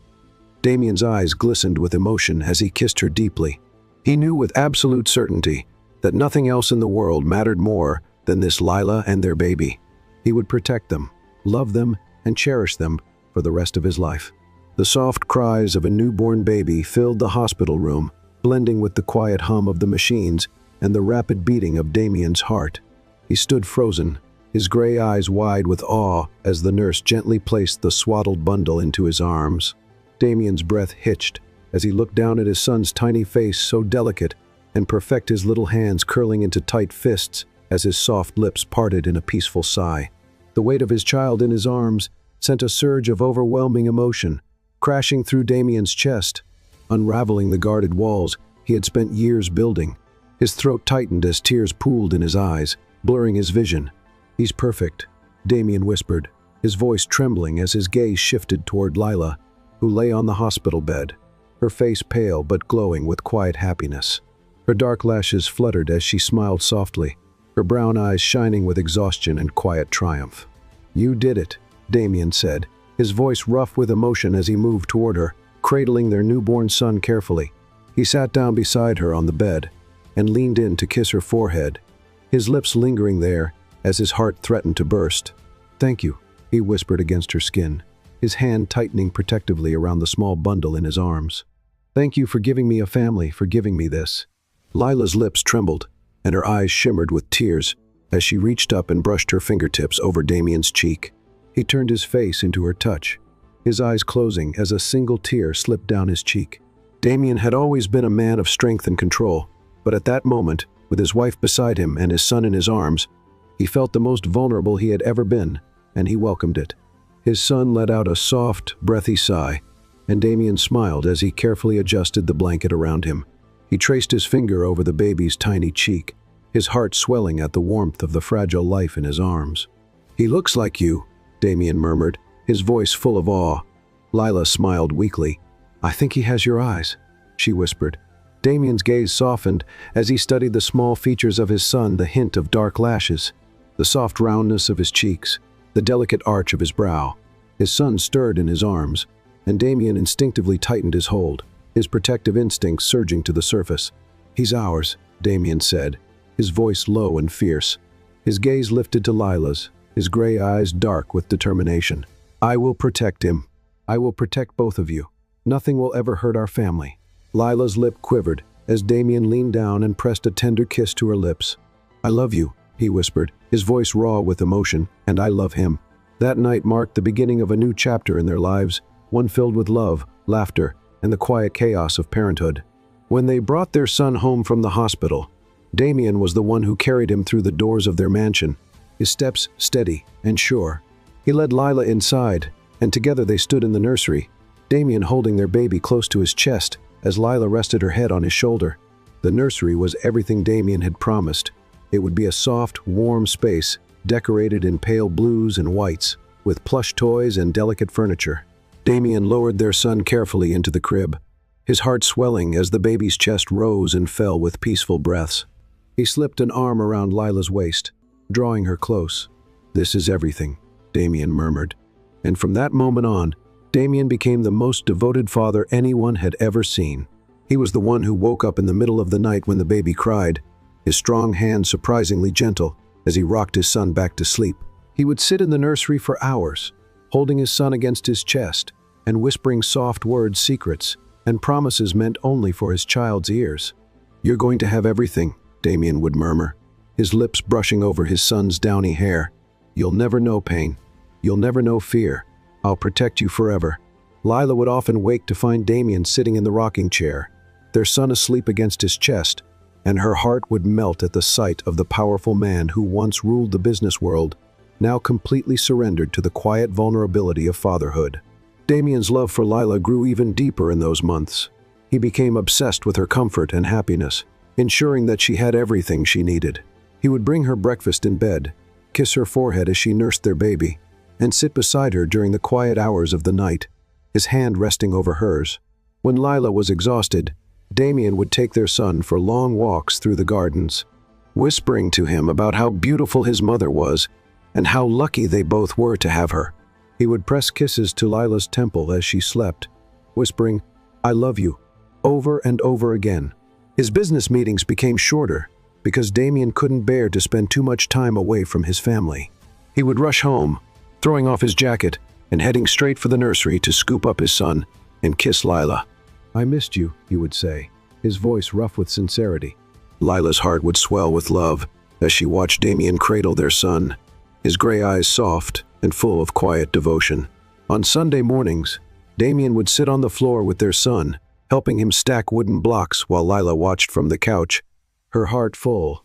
Damien's eyes glistened with emotion as he kissed her deeply. He knew with absolute certainty that nothing else in the world mattered more than this Lila and their baby. He would protect them, love them, and cherish them for the rest of his life. The soft cries of a newborn baby filled the hospital room, blending with the quiet hum of the machines and the rapid beating of Damien's heart. He stood frozen, his gray eyes wide with awe as the nurse gently placed the swaddled bundle into his arms. Damien's breath hitched as he looked down at his son's tiny face, so delicate and perfect, his little hands curling into tight fists as his soft lips parted in a peaceful sigh. The weight of his child in his arms sent a surge of overwhelming emotion, crashing through Damien's chest, unraveling the guarded walls he had spent years building. His throat tightened as tears pooled in his eyes, blurring his vision. "He's perfect," Damien whispered, his voice trembling as his gaze shifted toward Lila, who lay on the hospital bed, her face pale but glowing with quiet happiness. Her dark lashes fluttered as she smiled softly, her brown eyes shining with exhaustion and quiet triumph. "You did it," Damien said, his voice rough with emotion as he moved toward her, cradling their newborn son carefully. He sat down beside her on the bed and leaned in to kiss her forehead, his lips lingering there as his heart threatened to burst. "Thank you," he whispered against her skin, his hand tightening protectively around the small bundle in his arms. "Thank you for giving me a family, for giving me this." Lila's lips trembled, and her eyes shimmered with tears as she reached up and brushed her fingertips over Damien's cheek. He turned his face into her touch, his eyes closing as a single tear slipped down his cheek. Damien had always been a man of strength and control, but at that moment, with his wife beside him and his son in his arms, he felt the most vulnerable he had ever been, and he welcomed it. His son let out a soft, breathy sigh, and Damien smiled as he carefully adjusted the blanket around him. He traced his finger over the baby's tiny cheek, his heart swelling at the warmth of the fragile life in his arms. "He looks like you," Damien murmured, his voice full of awe. Lila smiled weakly. "I think he has your eyes," she whispered. Damien's gaze softened as he studied the small features of his son, the hint of dark lashes, the soft roundness of his cheeks, the delicate arch of his brow. His son stirred in his arms, and Damien instinctively tightened his hold, his protective instincts surging to the surface. "He's ours," Damien said, his voice low and fierce. His gaze lifted to Lila's, his gray eyes dark with determination. "I will protect him. I will protect both of you. Nothing will ever hurt our family." Lila's lip quivered as Damien leaned down and pressed a tender kiss to her lips. "I love you," he whispered, his voice raw with emotion, "and I love him." That night marked the beginning of a new chapter in their lives, one filled with love, laughter, and the quiet chaos of parenthood. When they brought their son home from the hospital, Damien was the one who carried him through the doors of their mansion, his steps steady and sure. He led Lila inside, and together they stood in the nursery, Damien holding their baby close to his chest as Lila rested her head on his shoulder. The nursery was everything Damien had promised. It would be a soft, warm space, decorated in pale blues and whites, with plush toys and delicate furniture. Damien lowered their son carefully into the crib, his heart swelling as the baby's chest rose and fell with peaceful breaths. He slipped an arm around Lila's waist, drawing her close. "This is everything," Damien murmured. And from that moment on, Damien became the most devoted father anyone had ever seen. He was the one who woke up in the middle of the night when the baby cried, his strong hand surprisingly gentle as he rocked his son back to sleep. He would sit in the nursery for hours, holding his son against his chest and whispering soft words, secrets, and promises meant only for his child's ears. "You're going to have everything," Damien would murmur, his lips brushing over his son's downy hair. "You'll never know pain. You'll never know fear. I'll protect you forever." Lila would often wake to find Damien sitting in the rocking chair, their son asleep against his chest, and her heart would melt at the sight of the powerful man who once ruled the business world, now completely surrendered to the quiet vulnerability of fatherhood. Damien's love for Lila grew even deeper in those months. He became obsessed with her comfort and happiness, ensuring that she had everything she needed. He would bring her breakfast in bed, kiss her forehead as she nursed their baby, and sit beside her during the quiet hours of the night, his hand resting over hers. When Lila was exhausted, Damien would take their son for long walks through the gardens, whispering to him about how beautiful his mother was and how lucky they both were to have her. He would press kisses to Lila's temple as she slept, whispering, "I love you," over and over again. His business meetings became shorter because Damien couldn't bear to spend too much time away from his family. He would rush home, throwing off his jacket and heading straight for the nursery to scoop up his son and kiss Lila. "I missed you," he would say, his voice rough with sincerity. Lila's heart would swell with love as she watched Damien cradle their son, his gray eyes soft and full of quiet devotion. On Sunday mornings, Damien would sit on the floor with their son, helping him stack wooden blocks while Lila watched from the couch, her heart full.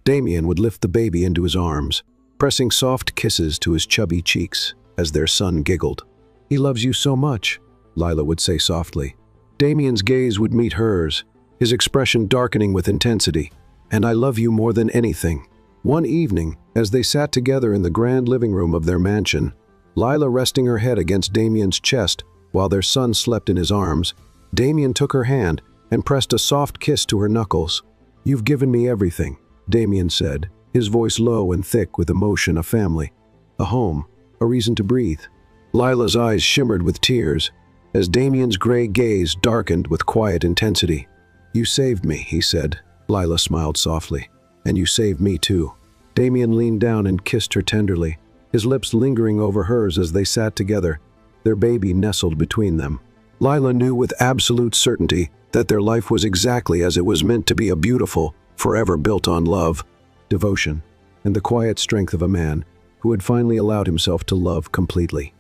Damien would lift the baby into his arms, pressing soft kisses to his chubby cheeks as their son giggled. "He loves you so much," Lila would say softly. Damien's gaze would meet hers, his expression darkening with intensity. "And I love you more than anything." One evening, as they sat together in the grand living room of their mansion, Lila resting her head against Damien's chest while their son slept in his arms, Damien took her hand and pressed a soft kiss to her knuckles. "You've given me everything," Damien said, his voice low and thick with emotion. "A family, a home, a reason to breathe." Lila's eyes shimmered with tears as Damien's gray gaze darkened with quiet intensity. "You saved me," he said. Lila smiled softly. "And you saved me too." Damien leaned down and kissed her tenderly, his lips lingering over hers as they sat together, their baby nestled between them. Lila knew with absolute certainty that their life was exactly as it was meant to be, a beautiful, forever built on love, devotion, and the quiet strength of a man who had finally allowed himself to love completely.